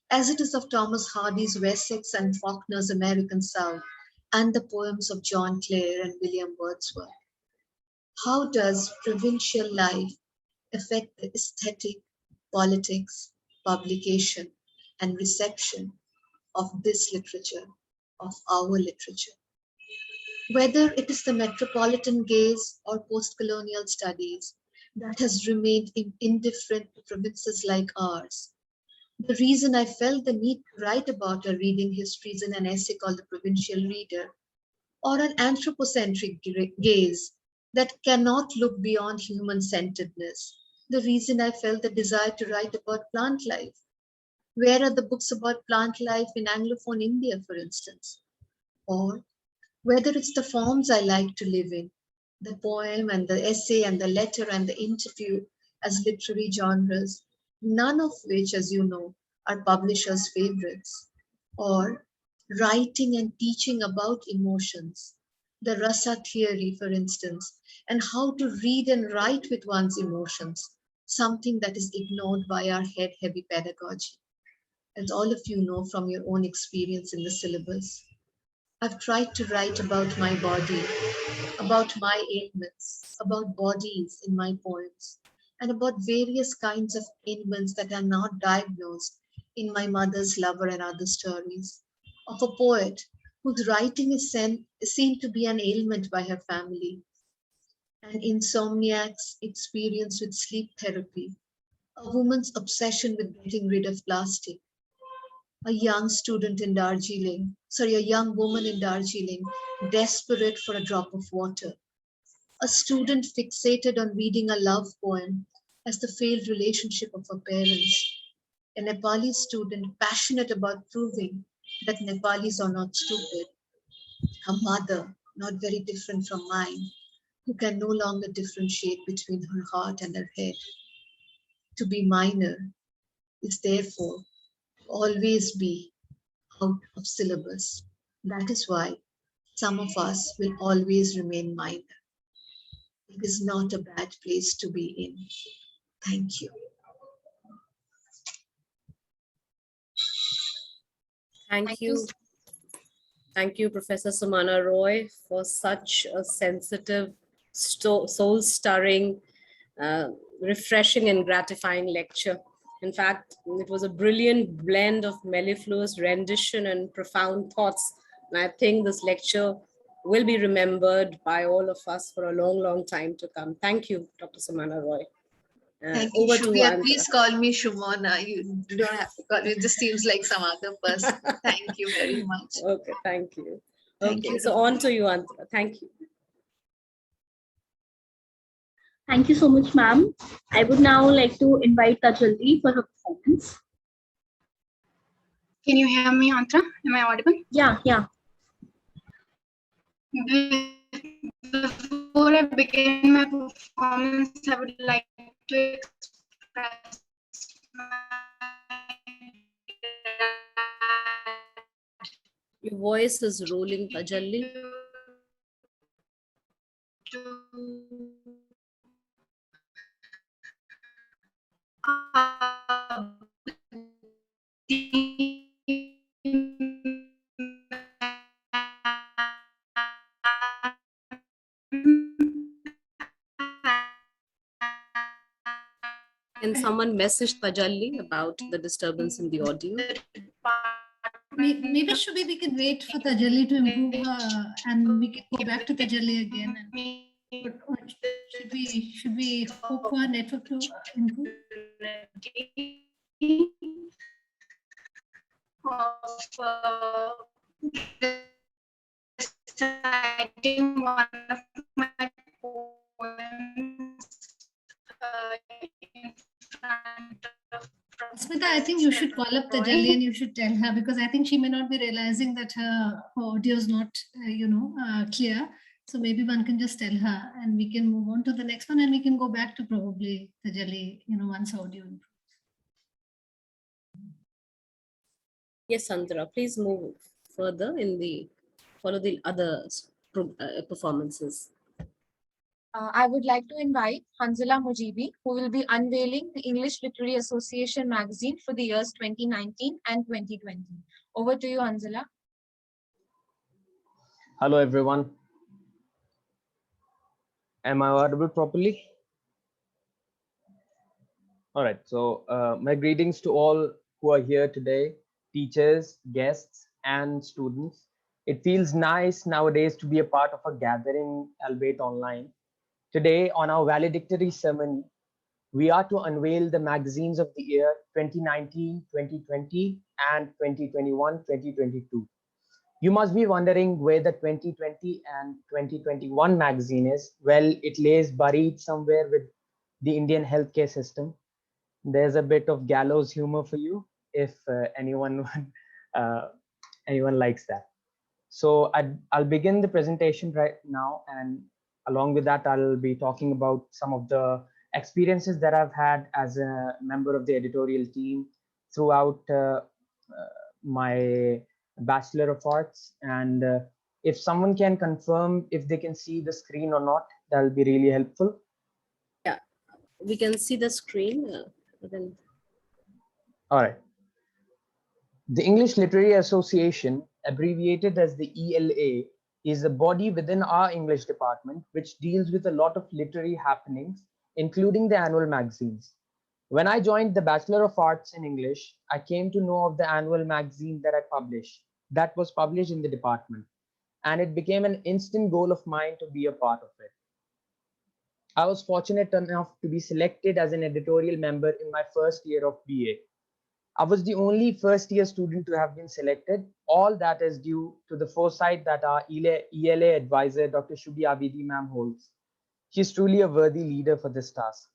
as it is of Thomas Hardy's Wessex and Faulkner's American South, and the poems of John Clare and William Wordsworth. How does provincial life affect the aesthetic, politics, publication, and reception of this literature, of our literature? Whether it is the metropolitan gaze or post-colonial studies that has remained indifferent to provinces like ours, the reason I felt the need to write about our reading histories in an essay called The Provincial Reader, or an anthropocentric gaze that cannot look beyond human-centeredness, the reason I felt the desire to write about plant life. Where are the books about plant life in Anglophone India, for instance? Or whether it's the forms I like to live in, the poem and the essay and the letter and the interview as literary genres, none of which, as you know, are publishers' favorites, or writing and teaching about emotions, the rasa theory, for instance, and how to read and write with one's emotions, something that is ignored by our head-heavy pedagogy. As all of you know from your own experience in the syllabus, I've tried to write about my body, about my ailments, about bodies in my poems, and about various kinds of ailments that are not diagnosed in My Mother's Lover and Other Stories, of a poet whose writing is seen to be an ailment by her family, an insomniac's experience with sleep therapy, a woman's obsession with getting rid of plastic, a young woman in Darjeeling, desperate for a drop of water, a student fixated on reading a love poem as the failed relationship of her parents, a Nepali student passionate about proving that Nepalis are not stupid, a mother not very different from mine, who can no longer differentiate between her heart and her head. To be minor is therefore to always be out of syllabus. That is why some of us will always remain minor. It is not a bad place to be in. Thank you. Thank you. Thank you, Professor Sumana Roy, for such a sensitive, soul-stirring, refreshing and gratifying lecture. In fact, it was a brilliant blend of mellifluous rendition and profound thoughts. And I think this lecture will be remembered by all of us for a long, long time to come. Thank you, Dr. Sumana Roy. Thank you, Shubhya. Please call me Shumona. You don't have to call me. It just seems like some other person. Thank you very much. Okay, thank you. Thank Okay, you. so on to you, Antara. Thank you. Thank you so much, ma'am. I would now like to invite Tajalli for her performance. Can you hear me, Antara? Am I audible? Yeah. Before I begin my performance, I would like to express Your voice is rolling, Tajalli. Can someone message Tajalli about the disturbance in the audio? maybe we can wait for Tajalli to improve and we can go back to Tajalli again. Or should we hope for our network to improve? Of reciting one of my poems in front of Smita, I think you should call up Tajalli and you should tell her, because I think she may not be realizing that her audio is not, clear. So maybe one can just tell her and we can move on to the next one and we can go back to probably Tajalli, once audio improves. Yes, Sandra, please move further follow the other performances. I would like to invite Hanzala Mujibi, who will be unveiling the English Literary Association magazine for the years 2019 and 2020. Over to you, Hanzala. Hello, everyone. Am I audible properly? All right. So my greetings to all who are here today, teachers, guests, and students. It feels nice nowadays to be a part of a gathering, albeit online. Today, on our valedictory ceremony, we are to unveil the magazines of the year 2019, 2020, and 2021, 2022. You must be wondering where the 2020 and 2021 magazine is. Well, it lays buried somewhere with the Indian healthcare system. There's a bit of gallows humor for you if anyone likes that. So I'll begin the presentation right now, and along with that, I'll be talking about some of the experiences that I've had as a member of the editorial team throughout my Bachelor of Arts. And if someone can confirm if they can see the screen or not, that'll be really helpful. Yeah, we can see the screen. All right. The English Literary Association, abbreviated as the ELA, is a body within our English department which deals with a lot of literary happenings, including the annual magazines. When I joined the Bachelor of Arts in English, I came to know of the annual magazine that that was published in the department, and it became an instant goal of mine to be a part of it. I was fortunate enough to be selected as an editorial member in my first year of BA. I was the only first year student to have been selected. All that is due to the foresight that our ELA advisor, Dr. Shubhi Abidi ma'am, holds. She's truly a worthy leader for this task.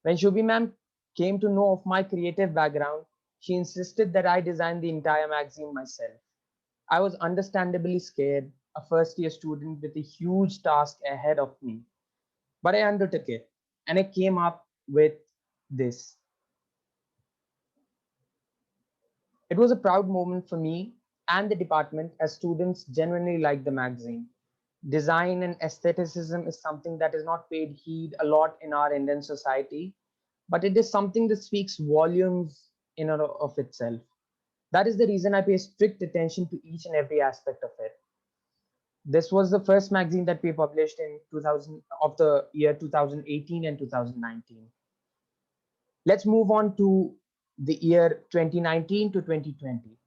When Shubhi ma'am came to know of my creative background, she insisted that I design the entire magazine myself. I was understandably scared, a first year student with a huge task ahead of me. But I undertook it, and I came up with this. It was a proud moment for me and the department, as students genuinely liked the magazine. Design and aestheticism is something that is not paid heed a lot in our Indian society, but it is something that speaks volumes in and of itself. That is the reason I pay strict attention to each and every aspect of it. This was the first magazine that we published in the year 2018 and 2019. Let's move on to the year 2019 to 2020.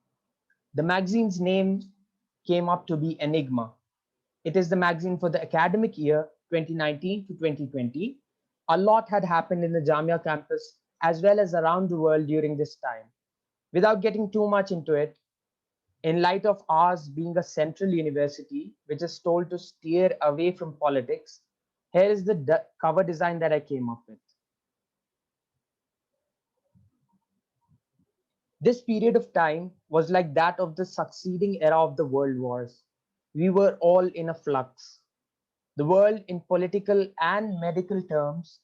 The magazine's name came up to be Enigma. It is the magazine for the academic year 2019 to 2020. A lot had happened in the Jamia campus as well as around the world during this time. Without getting too much into it, in light of ours being a central university, which is told to steer away from politics, here is the cover design that I came up with. This period of time was like that of the succeeding era of the world wars. We were all in a flux. The world, in political and medical terms,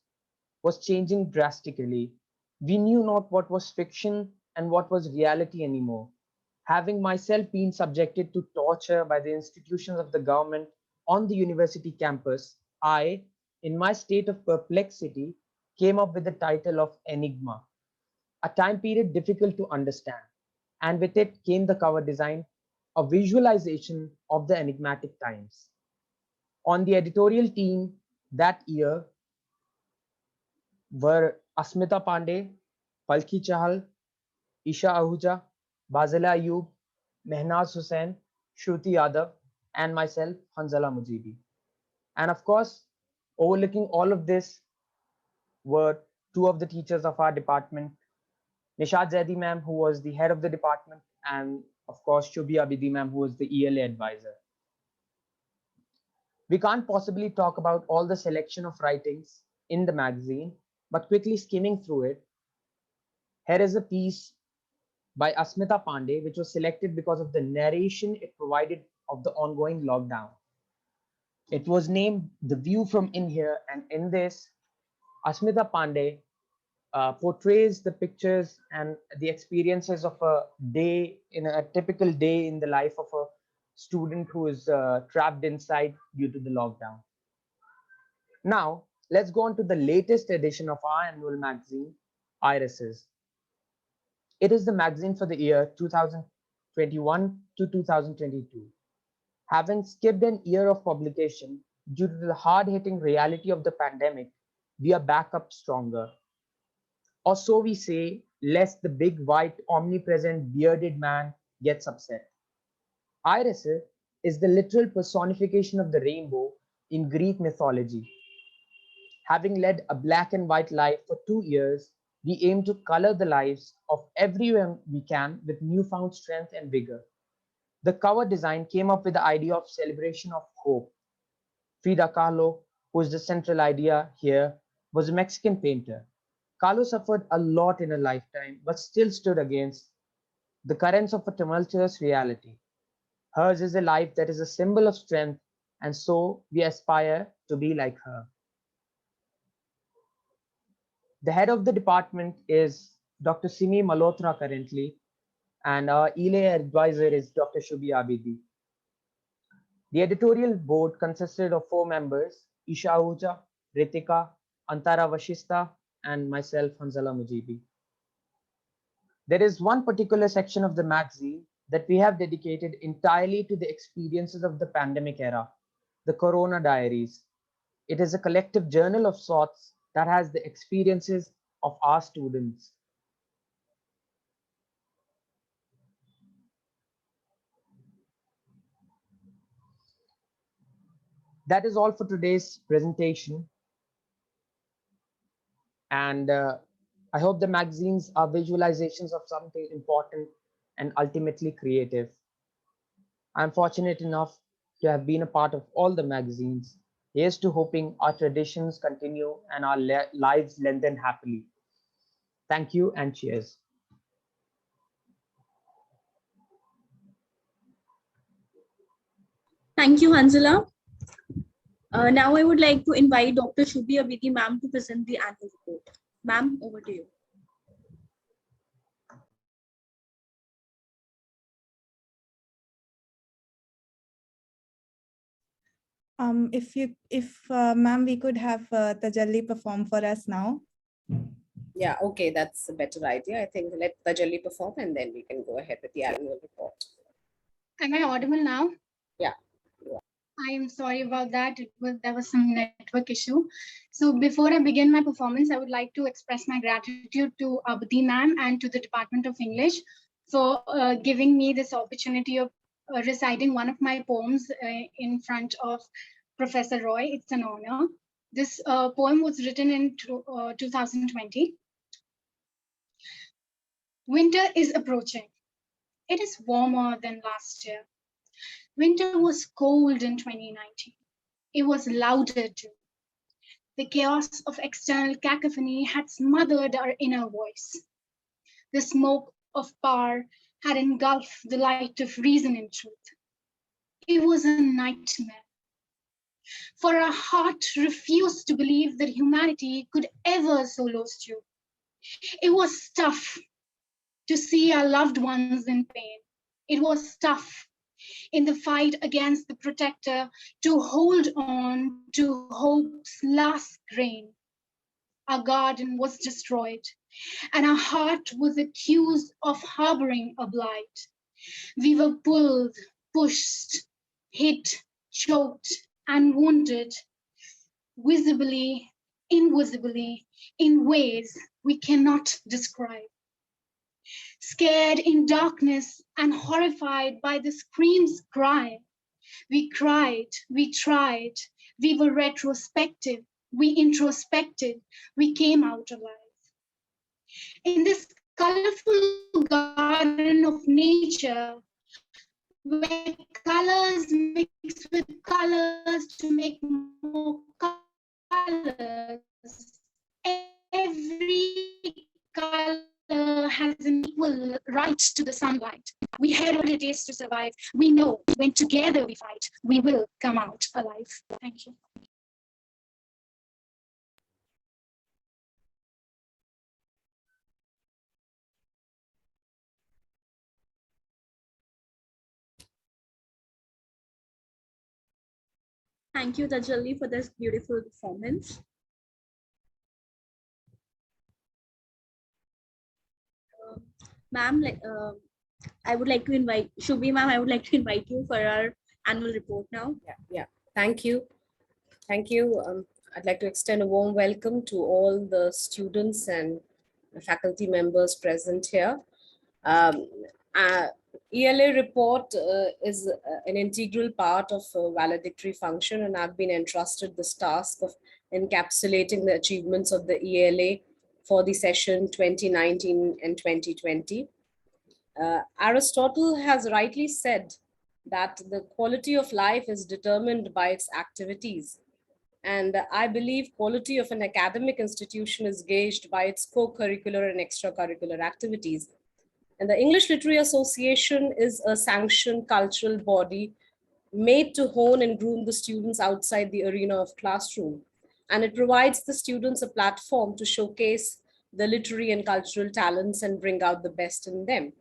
was changing drastically. We knew not what was fiction and what was reality anymore. Having myself been subjected to torture by the institutions of the government on the university campus, I, in my state of perplexity, came up with the title of Enigma, a time period difficult to understand. And with it came the cover design, a visualization of the enigmatic times. On the editorial team that year were Asmita Pandey, Palki Chahal, Isha Ahuja, Basila Ayub, Mehnaz Hussain, Shruti Yadav, and myself, Hanzala Mujibi. And of course, overlooking all of this were two of the teachers of our department, Nishad Zaidi ma'am, who was the head of the department, and of course, Shubhi Abidi ma'am, who was the ELA advisor. We can't possibly talk about all the selection of writings in the magazine, but quickly skimming through it, here is a piece by Asmita Pandey, which was selected because of the narration it provided of the ongoing lockdown. It was named The View from In Here, and in this, Asmita Pandey portrays the pictures and the experiences of a day in a typical day in the life of a student who is trapped inside due to the lockdown. Now, let's go on to the latest edition of our annual magazine, Irises. It is the magazine for the year 2021 to 2022. Having skipped an year of publication due to the hard-hitting reality of the pandemic, we are back up stronger. Or so we say, lest the big white omnipresent bearded man gets upset. Iris is the literal personification of the rainbow in Greek mythology. Having led a black and white life for 2 years, we aim to color the lives of everyone we can with newfound strength and vigor. The cover design came up with the idea of celebration of hope. Frida Kahlo, who is the central idea here, was a Mexican painter. Kahlo suffered a lot in her lifetime, but still stood against the currents of a tumultuous reality. Hers is a life that is a symbol of strength, and so we aspire to be like her. The head of the department is Dr. Simi Malhotra currently, and our ELA advisor is Dr. Shubhi Abidi. The editorial board consisted of 4 members, Isha Ahuja, Ritika, Antara Vashista, and myself, Hanzala Mujibi. There is one particular section of the magazine that we have dedicated entirely to the experiences of the pandemic era, the Corona Diaries. It is a collective journal of sorts that has the experiences of our students. That is all for today's presentation. And I hope the magazines are visualizations of something important and ultimately creative. I'm fortunate enough to have been a part of all the magazines. Here's to hoping our traditions continue and our lives lengthen happily. Thank you and cheers. Thank you, Hanzala. Now I would like to invite Dr. Shubhi Abidi ma'am to present the annual report. Ma'am, over to you. If ma'am, we could have Tajalli perform for us now. Yeah, okay, that's a better idea. I think let Tajalli perform and then we can go ahead with the annual report. Am I audible now? Yeah. I am sorry about that. There was some network issue. So before I begin my performance, I would like to express my gratitude to Abdi ma'am and to the Department of English for giving me this opportunity of reciting one of my poems in front of Professor Roy. It's an honor. This poem was written in 2020. Winter is approaching. It is warmer than last year. Winter was cold in 2019. It was louder too. The chaos of external cacophony had smothered our inner voice. The smoke of power had engulfed the light of reason and truth. It was a nightmare. For our heart refused to believe that humanity could ever solo stew. It was tough to see our loved ones in pain. It was tough in the fight against the protector to hold on to hope's last grain. Our garden was destroyed, and our heart was accused of harboring a blight. We were pulled, pushed, hit, choked, and wounded, visibly, invisibly, in ways we cannot describe. Scared in darkness and horrified by the scream's cry. We cried, we tried, we were retrospective, we introspected, we came out alive. In this colorful garden of nature, where colors mix with colors to make more colors, every color has an equal right to the sunlight. We had what it is to survive. We know when together we fight, we will come out alive. Thank you. Thank you, Tajalli, for this beautiful performance. Ma'am, I would like to invite Shubhi ma'am. I would like to invite you for our annual report now. Yeah. Thank you. Thank you. I'd like to extend a warm welcome to all the students and faculty members present here. ELA report is an integral part of a valedictory function, and I've been entrusted this task of encapsulating the achievements of the ELA for the session 2019 and 2020. Aristotle has rightly said that the quality of life is determined by its activities. And I believe quality of an academic institution is gauged by its co-curricular and extracurricular activities. And the English Literary Association is a sanctioned cultural body made to hone and groom the students outside the arena of classroom. And it provides the students a platform to showcase the literary and cultural talents and bring out the best in them.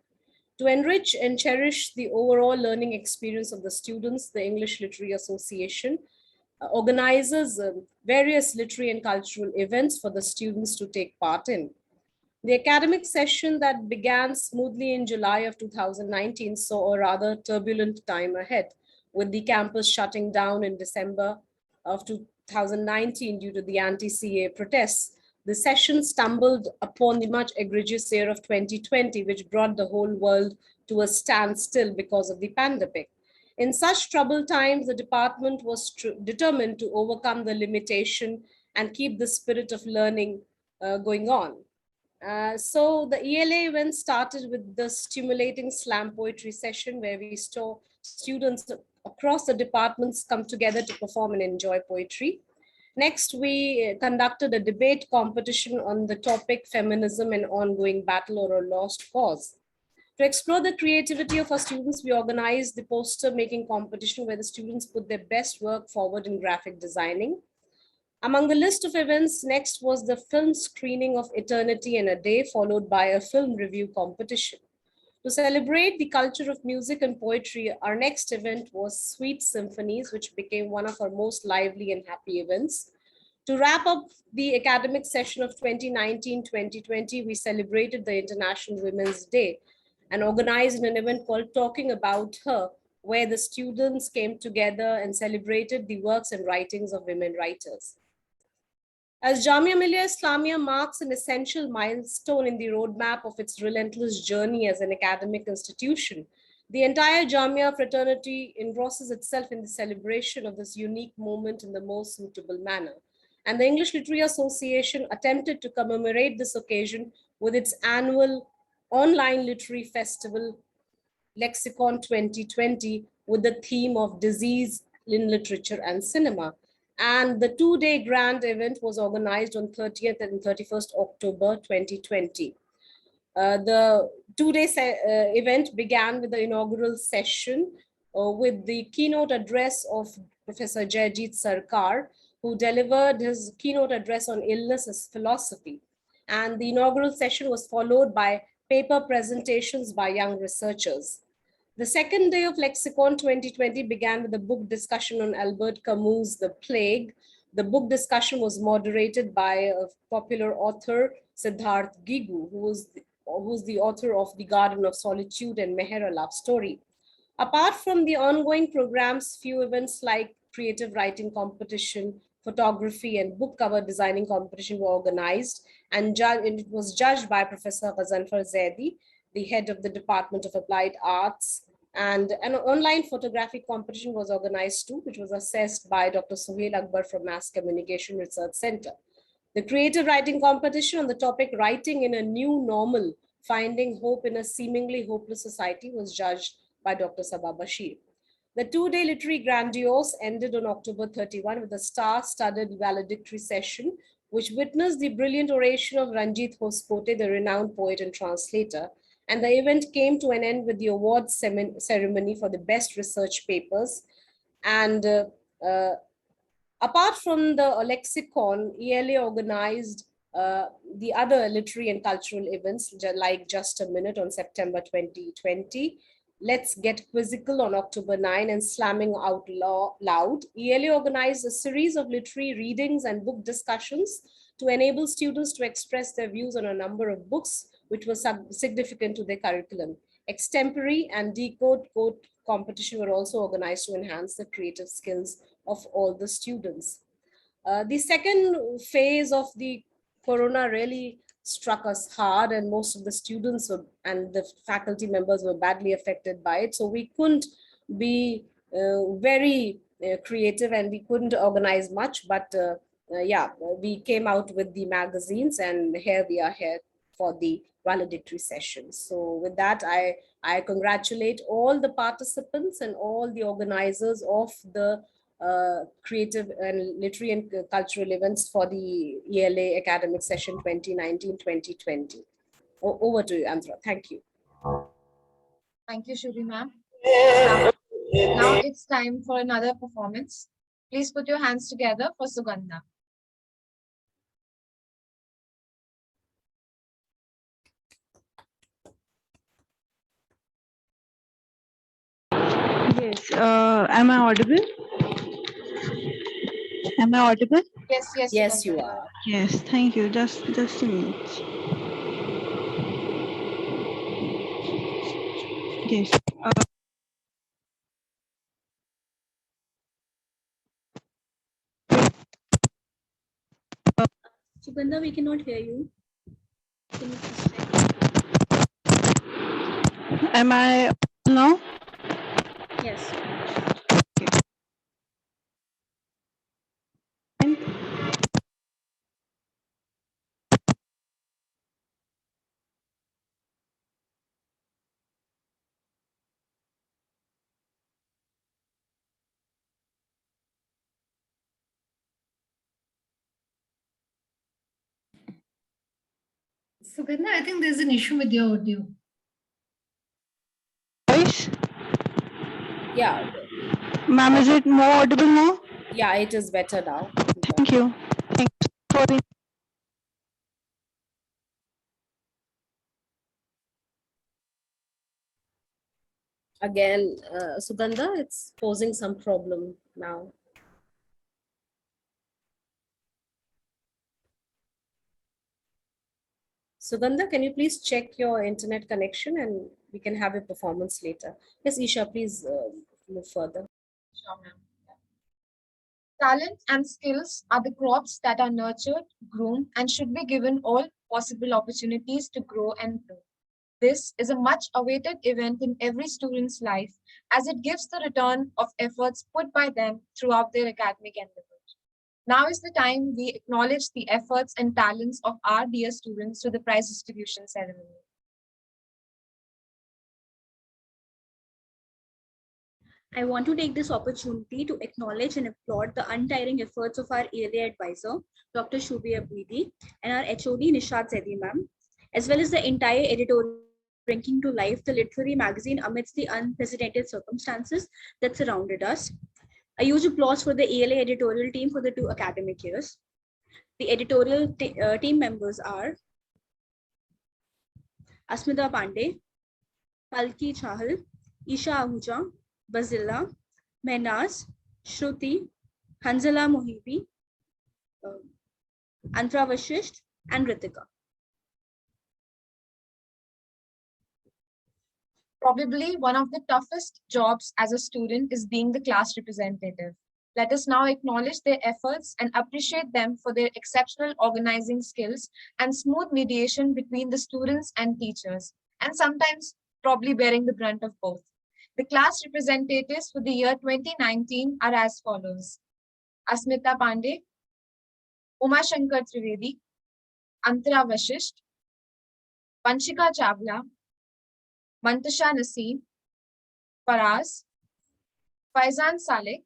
To enrich and cherish the overall learning experience of the students, the English Literary Association organizes various literary and cultural events for the students to take part in. The academic session that began smoothly in July of 2019 saw a rather turbulent time ahead, with the campus shutting down in December of 2019 due to the anti-CA protests. The session stumbled upon the much egregious year of 2020, which brought the whole world to a standstill because of the pandemic. In such troubled times, the department was determined to overcome the limitation and keep the spirit of learning going on. So the ELA event started with the stimulating slam poetry session, where we saw students across the departments come together to perform and enjoy poetry. Next, we conducted a debate competition on the topic feminism and ongoing battle or a lost cause. To explore the creativity of our students, we organized the poster making competition where the students put their best work forward in graphic designing. Among the list of events, next was the film screening of Eternity in a Day, followed by a film review competition. To celebrate the culture of music and poetry, our next event was Sweet Symphonies, which became one of our most lively and happy events. To wrap up the academic session of 2019-2020, we celebrated the International Women's Day and organized an event called Talking About Her, where the students came together and celebrated the works and writings of women writers. As Jamia Millia Islamia marks an essential milestone in the roadmap of its relentless journey as an academic institution, the entire Jamia fraternity engrosses itself in the celebration of this unique moment in the most suitable manner. And the English Literary Association attempted to commemorate this occasion with its annual online literary festival, Lexicon 2020, with the theme of disease in literature and cinema. And the two-day grand event was organized on 30th and 31st October 2020. The two-day event began with the inaugural session with the keynote address of Professor Jayajit Sarkar, who delivered his keynote address on illness as philosophy. And the inaugural session was followed by paper presentations by young researchers. The second day of Lexicon 2020 began with a book discussion on Albert Camus' The Plague. The book discussion was moderated by a popular author, Siddharth Gigu, who's the author of The Garden of Solitude and Meher, a Love Story. Apart from the ongoing programs, few events like creative writing competition, photography, and book cover designing competition were organized, and it was judged by Professor Ghazanfar Zaidi. the head of the Department of Applied Arts, and an online photography competition was organized too, which was assessed by Dr. Suhail Akbar from Mass Communication Research Center. The creative writing competition on the topic Writing in a New Normal, Finding Hope in a Seemingly Hopeless Society was judged by Dr. Sabah Bashir. The two-day literary grandiose ended on October 31 with a star-studded valedictory session, which witnessed the brilliant oration of Ranjit Hoskote, the renowned poet and translator. And the event came to an end with the awards ceremony for the best research papers. And apart from the lexicon, ELA organized the other literary and cultural events like Just a Minute on September 2020, Let's Get Quizzical on October 9, and Slamming Out Loud. ELA organized a series of literary readings and book discussions to enable students to express their views on a number of books which were significant to their curriculum. Extempore and decode code competition were also organized to enhance the creative skills of all the students. The second phase of the corona really struck us hard, and most of the students and the faculty members were badly affected by it. So we couldn't be very creative, and we couldn't organize much, but yeah, we came out with the magazines, and here we are here for the valedictory session. So with that, I congratulate all the participants and all the organizers of the creative and literary and cultural events for the ELA academic session 2019-2020. Over to you, Andhra. Thank you. Thank you, Shubhi ma'am. Now it's time for another performance. Please put your hands together for Sugandha. Yes, am I audible? Am I audible? Yes, yes. Yes, you are. Yes, thank you. Just a minute. Yes. Sugandha, we cannot hear you. Can you please check? Am I audible now? Yes. Sugandha, I think there's an issue with your audio. Voice? Yeah. Ma'am, is it more audible now? Yeah, it is better now. Thank you. Thank you for the Again, Sugandha, it's posing some problem now. Sugandha, can you please check your internet connection, and we can have a performance later. Yes, Isha, please move further. Sure, ma'am. Talent and skills are the crops that are nurtured, grown, and should be given all possible opportunities to grow and grow. This is a much awaited event in every student's life, as it gives the return of efforts put by them throughout their academic endeavors. Now is the time we acknowledge the efforts and talents of our dear students through the prize distribution ceremony. I want to take this opportunity to acknowledge and applaud the untiring efforts of our ELA advisor, Dr. Shubhi Abidi, and our HOD, Nishad Zedi ma'am, as well as the entire editorial bringing to life the literary magazine amidst the unprecedented circumstances that surrounded us. A huge applause for the ELA editorial team for the 2 academic years. The editorial team members are Asmita Pandey, Palki Chahal, Isha Ahuja, Bazilla, Mehnaz, Shruti, Hanzala Mohibi, Andhra Vashisht, and Ritika. Probably one of the toughest jobs as a student is being the class representative. Let us now acknowledge their efforts and appreciate them for their exceptional organizing skills and smooth mediation between the students and teachers, and sometimes probably bearing the brunt of both. The class representatives for the year 2019 are as follows: Asmita Pandey, Uma Shankar Trivedi, Antara Vashisht, Vanshika Chavla, Mantasha Naseem, Faraz, Faizan Saleh,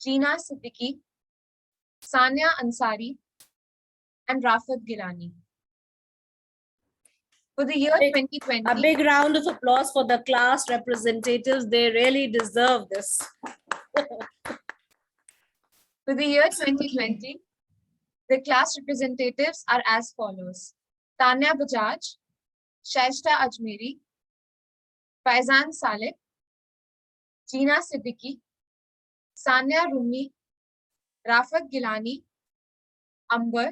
Jeena Siddiqui, Sania Ansari, and Rafat Gilani. For the year 2020, A big round of applause for the class representatives. They really deserve this. for the year 2020, the class representatives are as follows: Tanya Bajaj, Shaishta Ajmeri, Faizan Saleh, Jeena Siddiqui, Sania Rumi, Rafat Gilani, Amber,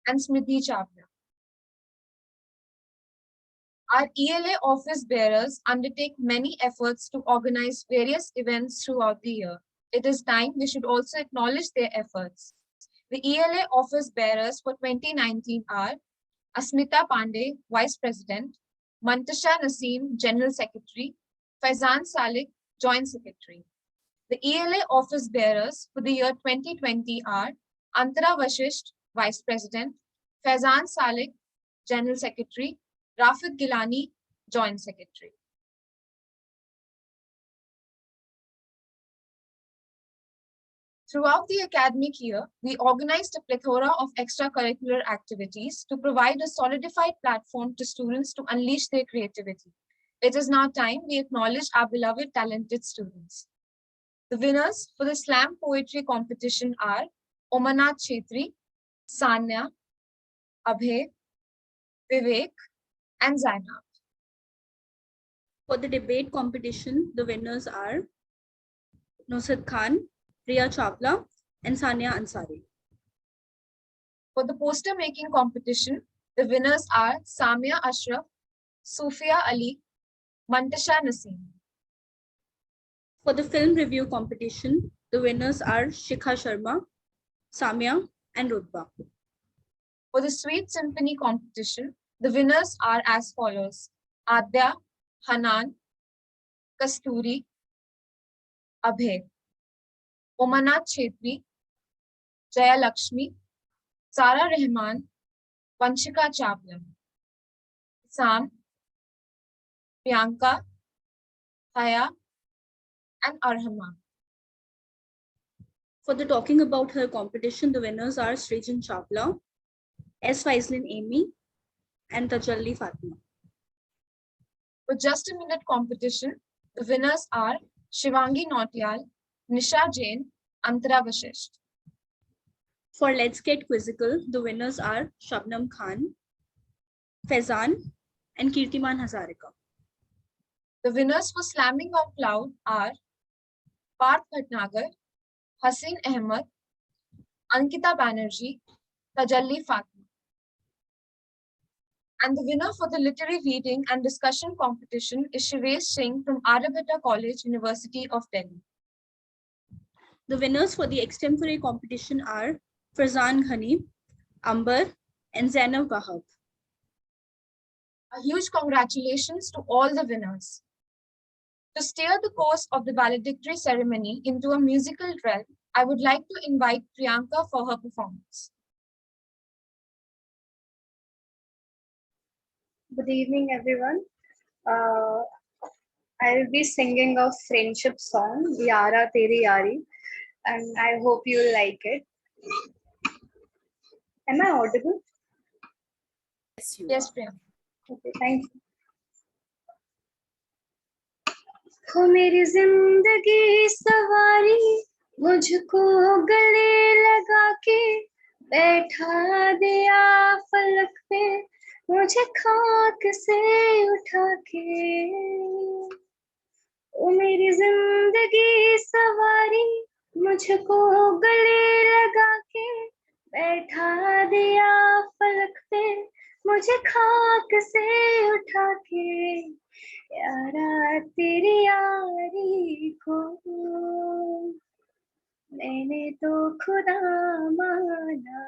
and Smriti Chavla. Our ELA office bearers undertake many efforts to organize various events throughout the year. It is time we should also acknowledge their efforts. The ELA office bearers for 2019 are Asmita Pandey, Vice President, Mantasha Naseem, General Secretary, Faizan Saleh, Joint Secretary. The ELA office bearers for the year 2020 are Antara Vashisht, Vice President, Faizan Saleh, General Secretary, Rafat Gilani, Joint Secretary. Throughout the academic year, we organized a plethora of extracurricular activities to provide a solidified platform to students to unleash their creativity. It is now time we acknowledge our beloved talented students. The winners for the slam poetry competition are Omanath Chetri, Sanya, Abhay, Vivek, and Zainab. For the debate competition, the winners are Nusrat Khan, Priya Chawla, and Sania Ansari. For the poster making competition, the winners are Samia Ashraf, Sufia Ali, Mantasha Naseem. For the film review competition, the winners are Shikha Sharma, Samia, and Rutba. For the Sweet Symphony competition, the winners are as follows: Adya, Hanan, Kasturi, Abhay, Omanath Chetri, Jaya Lakshmi, Sara Rahman, Vanshika Chavla, Sam, Priyanka, Haya, and Arhama. For the Talking About Her competition, the winners are Srijan Chawla, S. Faislin Amy, and Tajalli Fatima. For Just a Minute competition, the winners are Shivangi Nautiyal, Nisha Jain, Antara Vashisht. For Let's Get Quizzical, the winners are Shabnam Khan, Faizan, and Kirtiman Hazarika. The winners for Slamming Out Loud are Parth Bhatnagar, Hasin Ahmed, Ankita Banerjee, Tajalli Fatima. And the winner for the literary reading and discussion competition is Shivesh Singh from Aryabhatta College, University of Delhi. The winners for the extempore competition are Farzan Ghani, Amber, and Zainab Wahab. A huge congratulations to all the winners. To steer the course of the valedictory ceremony into a musical realm, I would like to invite Priyanka for her performance. Good evening, everyone. I will be singing a friendship song, Yara Teri Yari, and I hope you like it. Am I audible? Yes, Priyanka. Okay, thank you. हो मेरी जिंदगी सवारी मुझको गले लगा के बैठा दिया फलक पे मुझे खाक से उठा के ओ मेरी जिंदगी सवारी मुझको गले लगा के बैठा दिया फलक पे मुझे खाक से उठा के यारा तेरी यारी को मैंने तो खुदा माना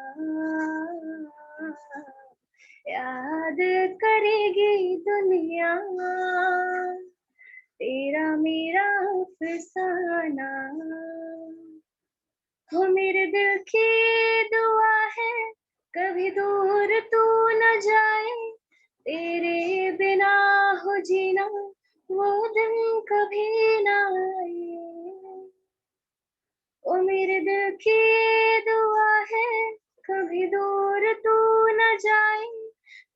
याद करेगी दुनिया तेरा मेरा अफसाना। हो मेरे दिल की दुआ है कभी दूर तू न जाए, तेरे बिना हो जीना वो दिन कभी ना आए। ओ मेरे दिल की दुआ है कभी दूर तू न जाए,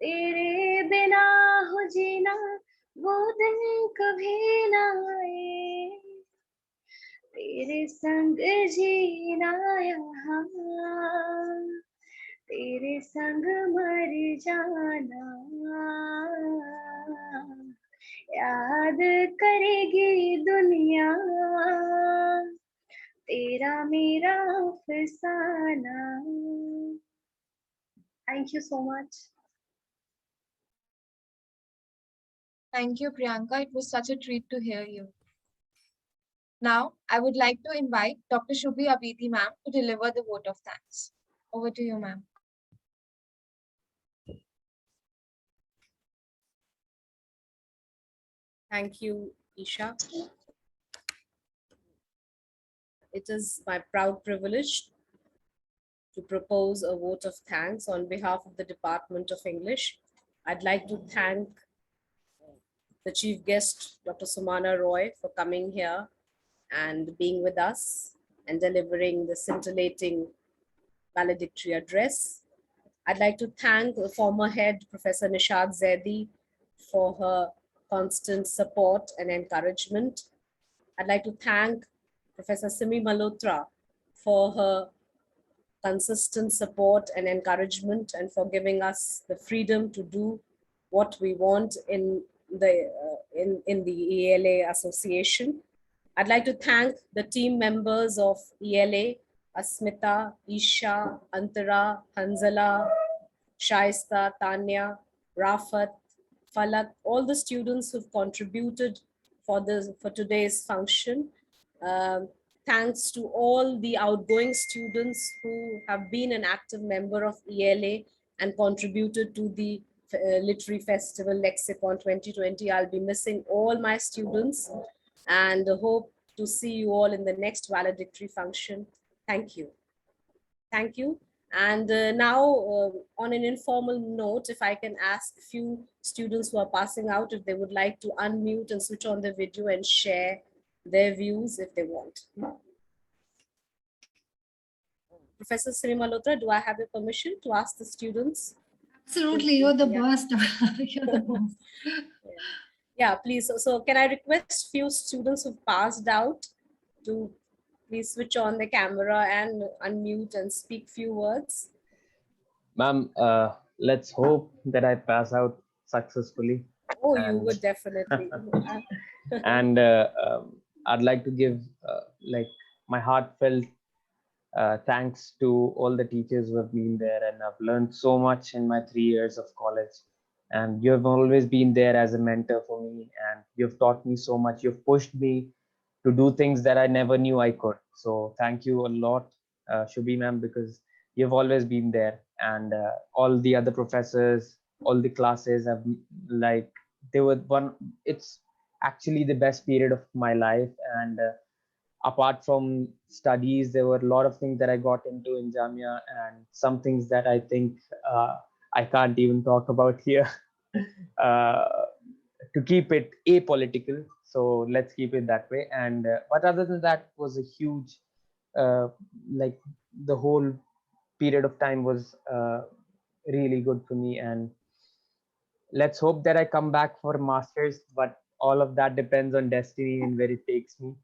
तेरे बिना हो जीना वो दिन कभी ना आए। तेरे संग जीना यहाँ, तेरे संग मर जाना। याद करेगी दुनिया तेरा मेरा अफसाना। Thank you so much. Thank you, Priyanka. It was such a treat to hear you. Now, I would like to invite Dr. Shubhi Abidi ma'am to deliver the vote of thanks. Over to you, ma'am. Thank you, Isha. It is my proud privilege to propose a vote of thanks on behalf of the Department of English. I'd like to thank the chief guest, Dr. Sumana Roy, for coming here and being with us and delivering the scintillating valedictory address. I'd like to thank the former head, Professor Nishad Zaidi, for her constant support and encouragement. I'd like to thank Professor Simi Malhotra for her consistent support and encouragement and for giving us the freedom to do what we want in the ELA Association. I'd like to thank the team members of ELA, Asmita, Isha, Antara, Hanzala, Shaista, Tanya, Rafat, Falak, all the students who've contributed for today's function. Thanks to all the outgoing students who have been an active member of ELA and contributed to the Literary Festival Lexicon 2020. I'll be missing all my students and hope to see you all in the next valedictory function. Thank you. Thank you. And now on an informal note, if I can ask a few students who are passing out, if they would like to unmute and switch on the video and share their views if they want. Professor Sri Malhotra, do I have your permission to ask the students? Absolutely, you're the boss. You're the boss. Yeah, please. So can I request few students who've passed out to please switch on the camera and unmute and speak few words? Ma'am, let's hope that I pass out successfully. Oh, you would definitely. And I'd like to give like my heartfelt thanks to all the teachers who have been there, and I've learned so much in my 3 years of college. And you have always been there as a mentor for me, and you've taught me so much. You've pushed me to do things that I never knew I could. So thank you a lot, Shubhi ma'am, because you've always been there. And all the other professors, all the classes have it's actually the best period of my life. And apart from studies, there were a lot of things that I got into in Jamia, and some things that I think I can't even talk about here to keep it apolitical. So let's keep it that way. And but other than that, was a huge like the whole period of time was really good for me. And let's hope that I come back for masters, but all of that depends on destiny and where it takes me.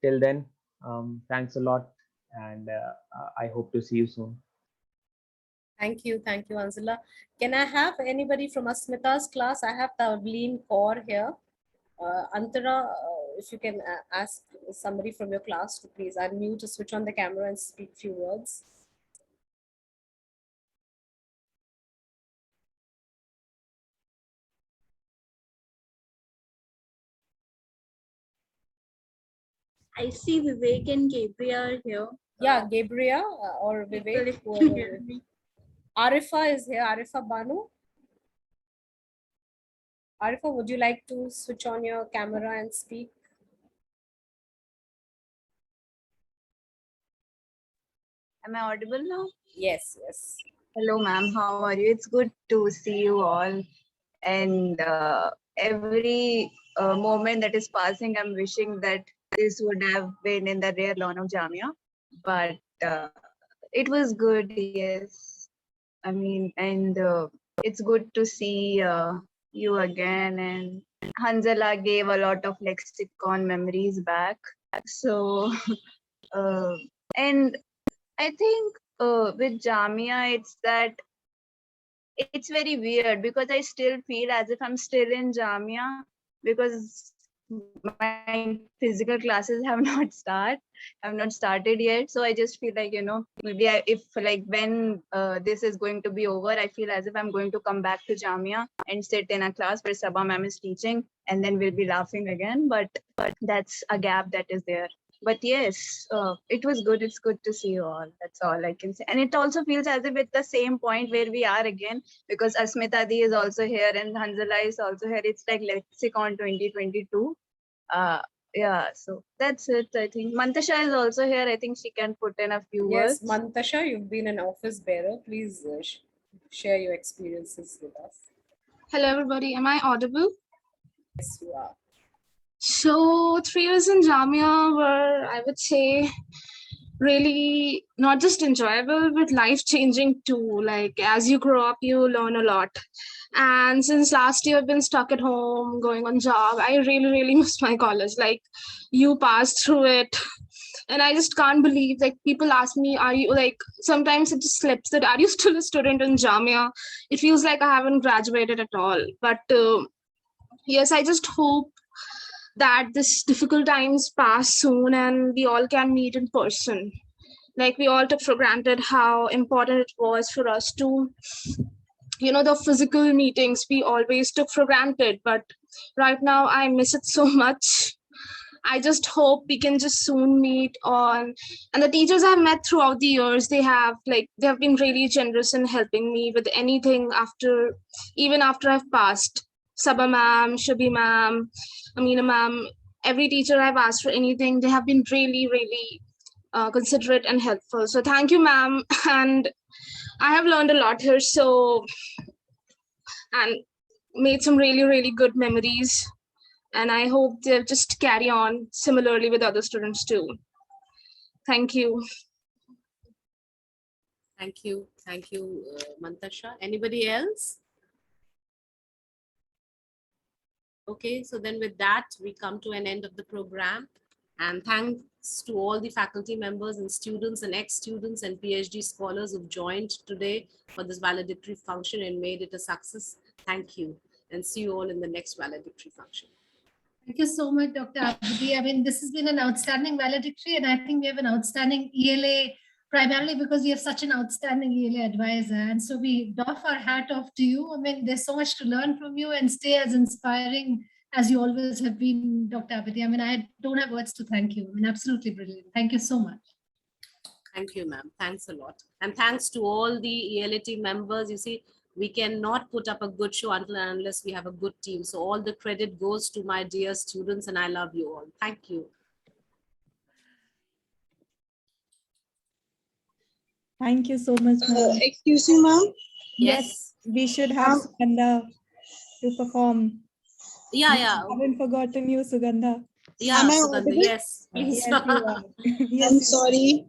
Till then, thanks a lot, and I hope to see you soon. Thank you, Anzala. Can I have anybody from Asmita's class? I have Tavleen Kaur here. Antara, if you can ask somebody from your class to please unmute, to switch on the camera and speak few words. I see Vivek and Gabriel here. Yeah, Gabriel or Vivek. Arifa is here. Arifa Banu. Arifa, would you like to switch on your camera and speak? Am I audible now? Yes, yes. Hello, ma'am. How are you? It's good to see you all. And every moment that is passing, I'm wishing that this would have been in the rare lawn of Jamia. But it was good, yes. I mean, and it's good to see you again. And Hanzala gave a lot of lexicon memories back. So, and I think with Jamia, it's that it's very weird because I still feel as if I'm still in Jamia because my physical classes have not started yet. So I just feel like, maybe if like when this is going to be over, I feel as if I'm going to come back to Jamia and sit in a class where Sabha ma'am is teaching and then we'll be laughing again. But that's a gap that is there. But yes, it was good. It's good to see you all. That's all I can say. And it also feels as if it's the same point where we are again, because Asmita Di is also here and Hanzala is also here. It's like Lexicon 2022. Yeah, so that's it. I think Mantasha is also here. I think she can put in a few Yes, words. Mantasha, you've been an office bearer. Please share your experiences with us. Hello, everybody. Am I audible? Yes, you are. So 3 years in Jamia were, I would say, really not just enjoyable, but life-changing too. Like as you grow up, you learn a lot. And since last year I've been stuck at home, going on job, I really, really miss my college. Like you passed through it. And I just can't believe, like people ask me, are you like, sometimes it just slips that, are you still a student in Jamia? It feels like I haven't graduated at all. But yes, I just hope that this difficult times pass soon and we all can meet in person. Like we all took for granted how important it was for us to, the physical meetings we always took for granted. But right now I miss it so much. I just hope we can just soon meet on, and the teachers I've met throughout the years, they have been really generous in helping me with anything even after I've passed. Sabha ma'am, Shubi ma'am, Amina ma'am, every teacher I've asked for anything, they have been really, really considerate and helpful. So thank you, ma'am. And I have learned a lot here. And made some really, really good memories. And I hope they'll just carry on similarly with other students too. Thank you. Thank you. Thank you, Mantasha. Anybody else? Okay, so then with that, we come to an end of the program. And thanks to all the faculty members and students and ex-students and PhD scholars who've joined today for this valedictory function and made it a success. Thank you. And see you all in the next valedictory function. Thank you so much, Dr. Abdi. I mean, this has been an outstanding valedictory, and I think we have an outstanding ELA, primarily because we have such an outstanding ELA advisor. And so we doff our hat off to you. I mean, there's so much to learn from you and stay as inspiring as you always have been, Dr. Abdi. I mean, I don't have words to thank you. I mean, absolutely brilliant. Thank you so much. Thank you, ma'am. Thanks a lot. And thanks to all the ELAT members. You see, we cannot put up a good show until and unless we have a good team. So all the credit goes to my dear students, and I love you all. Thank you. Thank you so much, ma'am. Excuse me, ma'am. Yes. We should have Sugandha to perform. Yeah, We yeah. haven't forgotten you, Sugandha. Yeah, Am I Sugandha, audible? yes. Please. Yes, you are. Yes, I'm you are. sorry.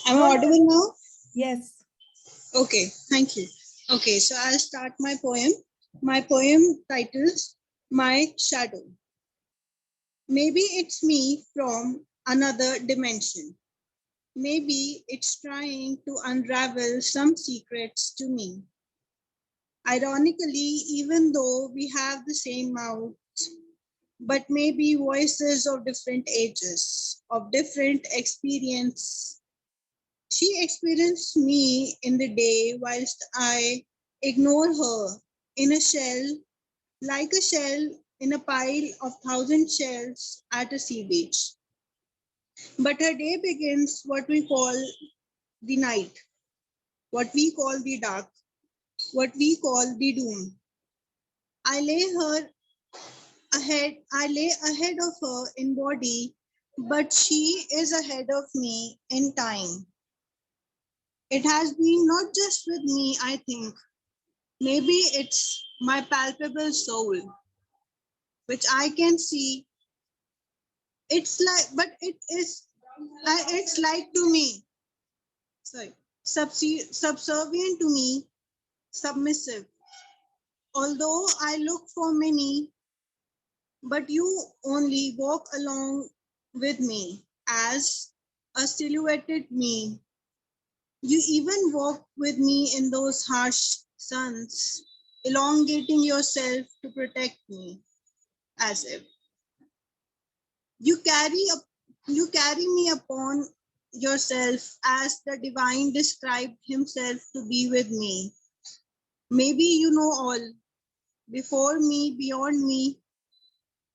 Am I audible now? Yes. Okay, thank you. Okay, so I'll start my poem. My poem titles My Shadow. Maybe it's me from another dimension. Maybe it's trying to unravel some secrets to me. Ironically, even though we have the same mouth, but maybe voices of different ages, of different experience. She experienced me in the day whilst I ignore her in a shell, like a shell in a pile of 1,000 shells at a sea beach. But her day begins what we call the night, what we call the dark. what we call the doom. I lay ahead of her in body, but she is ahead of me in time. It has been not just with me, I think. Maybe it's my palpable soul, which I can see. It's like, but it's like to me, sorry, subservient to me, submissive. Although I look for many, but you only walk along with me as a silhouetted me. You even walk with me in those harsh suns, elongating yourself to protect me, as if you carry me upon yourself as the divine described himself to be with me. Maybe you know all, before me, beyond me.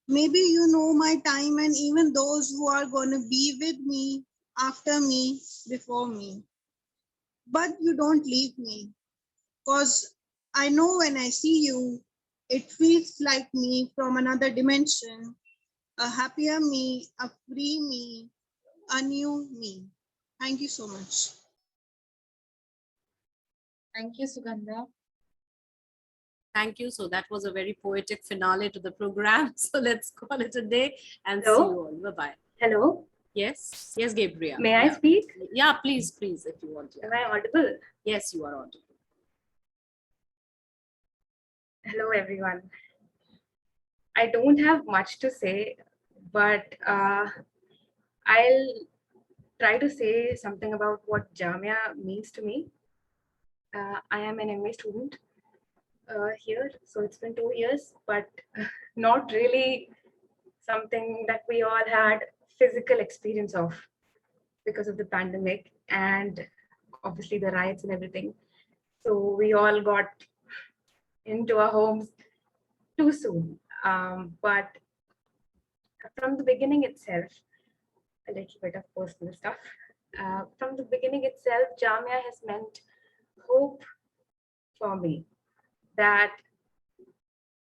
Maybe you know my time and even those who are going to be with me, after me, before me. But you don't leave me, because I know when I see you, it feels like me from another dimension, a happier me, a free me, a new me. Thank you so much. Thank you, Sugandha. Thank you. So that was a very poetic finale to the program. So let's call it a day and see Hello? you all. Bye-bye. Hello, Yes. Yes, Gabriel. may I Yeah. speak? Yeah, please, if you want. Am Yeah. I audible? Yes, you are audible. Hello, everyone. I don't have much to say, but I'll try to say something about what Jamia means to me. I am an MA student here, so it's been 2 years, but not really something that we all had physical experience of because of the pandemic and obviously the riots and everything. So we all got into our homes too soon. But from the beginning itself, a little bit of personal stuff. From the beginning itself, Jamia has meant hope for me, that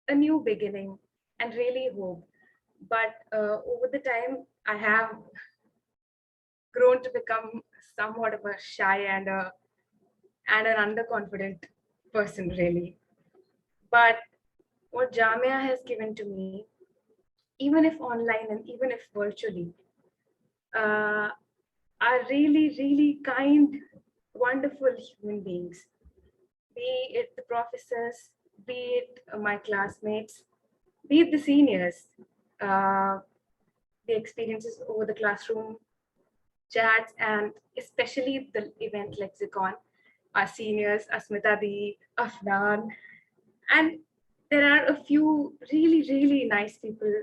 a new beginning and really hope. But over the time, I have grown to become somewhat of a shy and an underconfident person, really. But what Jamia has given to me, even if online and even if virtually, are really, really kind, wonderful human beings. Be it the professors, be it my classmates, be it the seniors, the experiences over the classroom chats, and especially the event lexicon, our seniors, Asmita Di, Afnan, and there are a few really, really nice people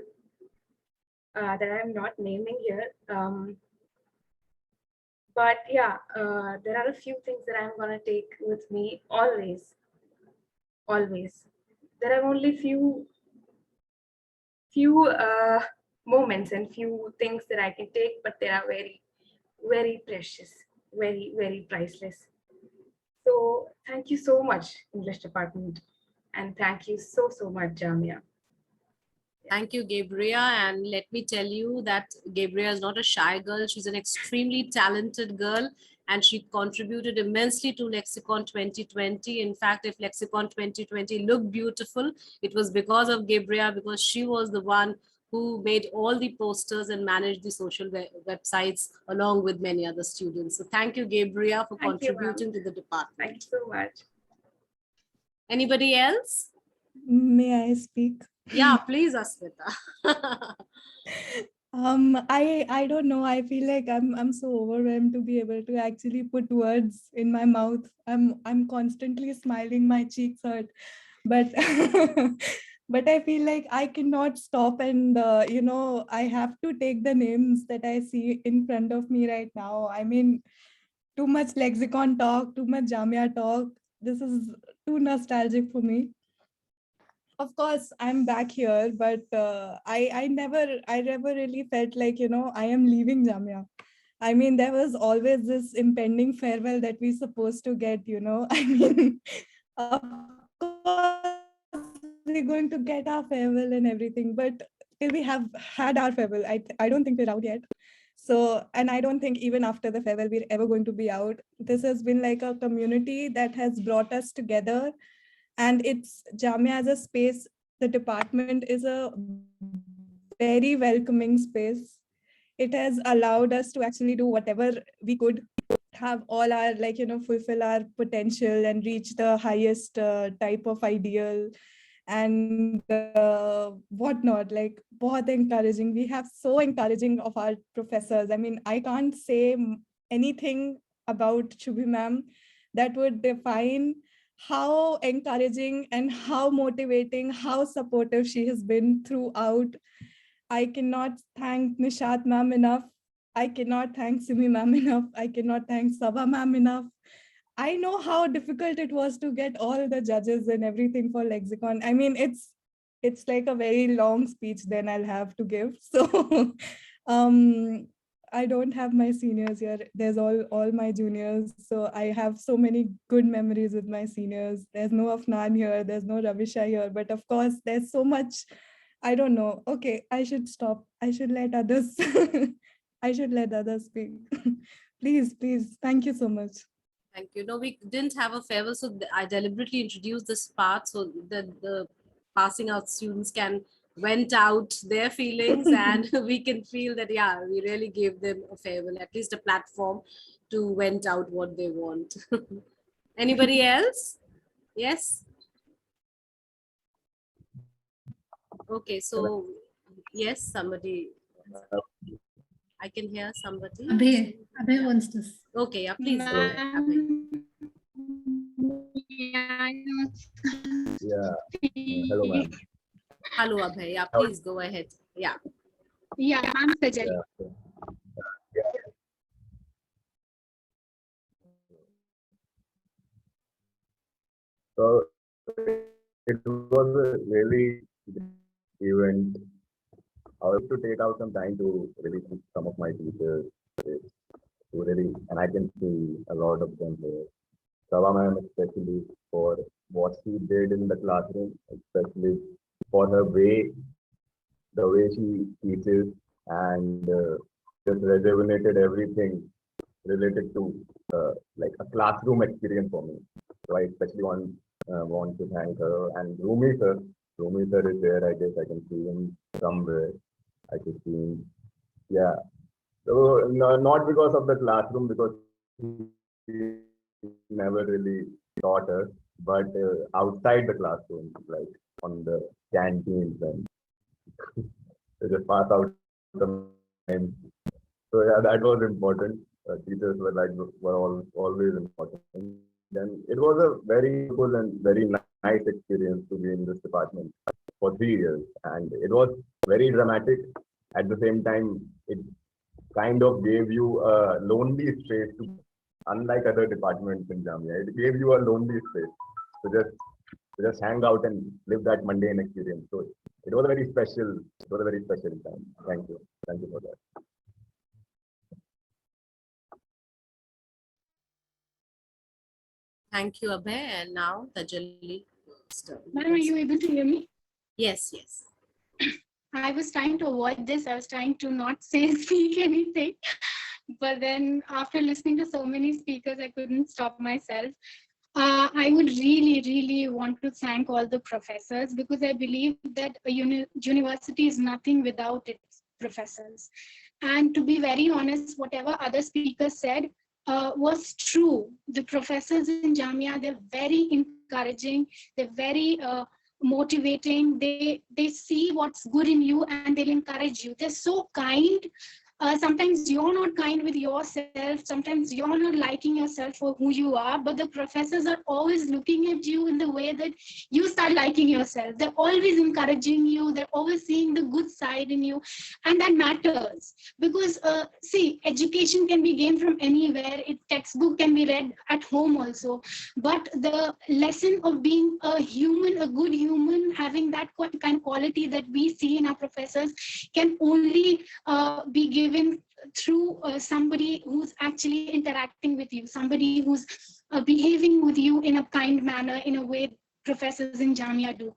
that I'm not naming here. But yeah, there are a few things that I'm gonna take with me always, always. There are only few moments and few things that I can take, but they are very, very precious, very, very priceless. So thank you so much, English department, and thank you so, so much, Jamia. Thank you, Gabriel. And let me tell you that Gabriel is not a shy girl. She's an extremely talented girl, and she contributed immensely to Lexicon 2020. In fact, if Lexicon 2020 looked beautiful, it was because of Gabriel, because she was the one who made all the posters and managed the social websites along with many other students. So thank you, Gabriel, for Thank you, ma'am. contributing to the department. Thank you so much. Anybody else? May I speak? Yeah, please, Asmita. I don't know. I feel like I'm so overwhelmed to be able to actually put words in my mouth. I'm constantly smiling, my cheeks hurt, but but I feel like I cannot stop, and I have to take the names that I see in front of me right now. I mean, too much lexicon talk, too much Jamia talk. This is too nostalgic for me. Of course, I'm back here, but I never really felt like, I am leaving Jamia. I mean, there was always this impending farewell that we're supposed to get, I mean, of course, we're going to get our farewell and everything, but till we have had our farewell, I don't think we're out yet. So, and I don't think even after the farewell, we're ever going to be out. This has been like a community that has brought us together. And it's Jamia as a space, the department is a very welcoming space. It has allowed us to actually do whatever we could, have all our, like, fulfill our potential and reach the highest type of ideal and whatnot. Like, बहुत encouraging. We have so encouraging of our professors. I mean, I can't say anything about Shubhi ma'am that would define how encouraging and how motivating, how supportive she has been throughout. I cannot thank Nishat ma'am enough. I cannot thank Simi ma'am enough. I cannot thank Sabha ma'am enough. I know how difficult it was to get all the judges and everything for Lexicon. I mean, it's like a very long speech then I'll have to give. So I don't have my seniors here. There's all my juniors. So I have so many good memories with my seniors. There's no Afnan here. There's no Ravisha here. But of course, there's so much. I don't know. Okay, I should stop. I should let others. I should let others speak. Please, please. Thank you so much. Thank you. No, we didn't have a farewell, so I deliberately introduced this part so that the passing out students can vent out their feelings and we can feel that, yeah, we really gave them a farewell, at least a platform to vent out what they want. Anybody else? Yes? Okay, so yes, somebody. I can hear somebody. Abhay wants to. Okay, yeah, please go ahead, Abhay. Yeah. Hello, ma'am. Hello, Abhay. Yeah, please go ahead. Yeah. Yeah, I'm Sajal. So it was a really good event. I have to take out some time to really thank some of my teachers who really, and I can see a lot of them here. Sava ma'am especially for what she did in the classroom, especially for her way, the way she teaches, and just rejuvenated everything related to like a classroom experience for me. So I especially want to thank her and Rumi sir. Rumi sir is there. I guess I can see him somewhere. I could see him. Yeah. So no, not because of the classroom, because he never really taught us, but outside the classroom, like on the canteens and they just pass out some time. So yeah, that was important. Teachers were always important. Then it was a very cool and very nice experience to be in this department for 3 years, and it was very dramatic. At the same time, it kind of gave you a lonely space to, unlike other departments in Jamia, it gave you a lonely space to just hang out and live that mundane experience. So it was a very special time. Thank you for that. Thank you, Abhay. And now Tajali. Madam, are you able to hear me? Yes, yes. I was trying to avoid this. I was trying to not speak anything. But then after listening to so many speakers, I couldn't stop myself. I would really, really want to thank all the professors, because I believe that a university is nothing without its professors. And to be very honest, whatever other speakers said was true. The professors in Jamia, they're very encouraging. They're very motivating. They see what's good in you and they'll encourage you. They're so kind. Sometimes you're not kind with yourself. Sometimes you're not liking yourself for who you are, but the professors are always looking at you in the way that you start liking yourself. They're always encouraging you. They're always seeing the good side in you. And that matters because, see, education can be gained from anywhere. Textbook can be read at home also. But the lesson of being a human, a good human, having that kind of quality that we see in our professors can only be given through somebody who's actually interacting with you, somebody who's behaving with you in a kind manner, in a way professors in Jamia do.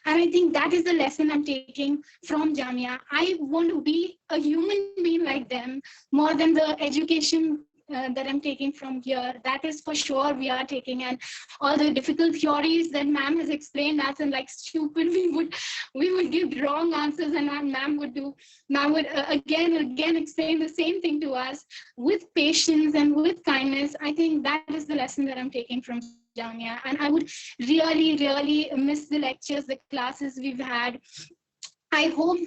And I think that is the lesson I'm taking from Jamia. I want to be a human being like them more than the education that I'm taking from here. That is for sure we are taking, and all the difficult theories that ma'am has explained us, and like stupid we would give wrong answers, and ma'am would again and again explain the same thing to us with patience and with kindness. I think that is the lesson that I'm taking from Jamia, and I would really, really miss the lectures, the classes we've had. I hope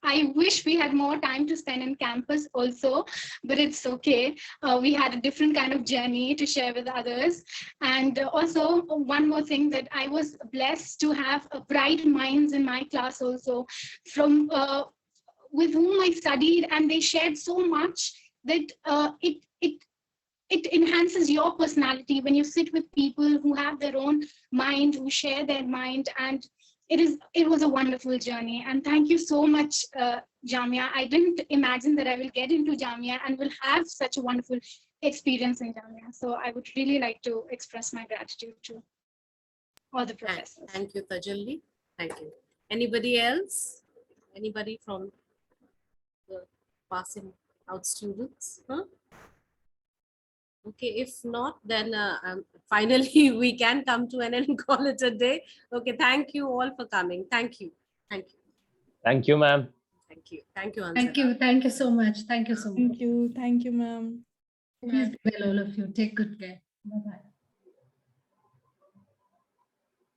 I wish we had more time to spend in campus also, but it's okay. We had a different kind of journey to share with others. And also one more thing, that I was blessed to have bright minds in my class also, from with whom I studied, and they shared so much that it enhances your personality when you sit with people who have their own mind, who share their mind, and it was a wonderful journey. And thank you so much, Jamia. I didn't imagine that I will get into Jamia and will have such a wonderful experience in Jamia. So I would really like to express my gratitude to all the professors. Thank you, Tajalli. Thank you. Anybody else? Anybody from the passing out students? Huh? Okay, if not, then finally we can come to an end and call it a day. Okay, thank you all for coming. Thank you. Thank you. Thank you, ma'am. Thank you. Thank you, Ansara. Thank you. Thank you so much. Thank you so much. Thank you. Thank you, ma'am. Please be well, all of you. Take good care. Bye-bye.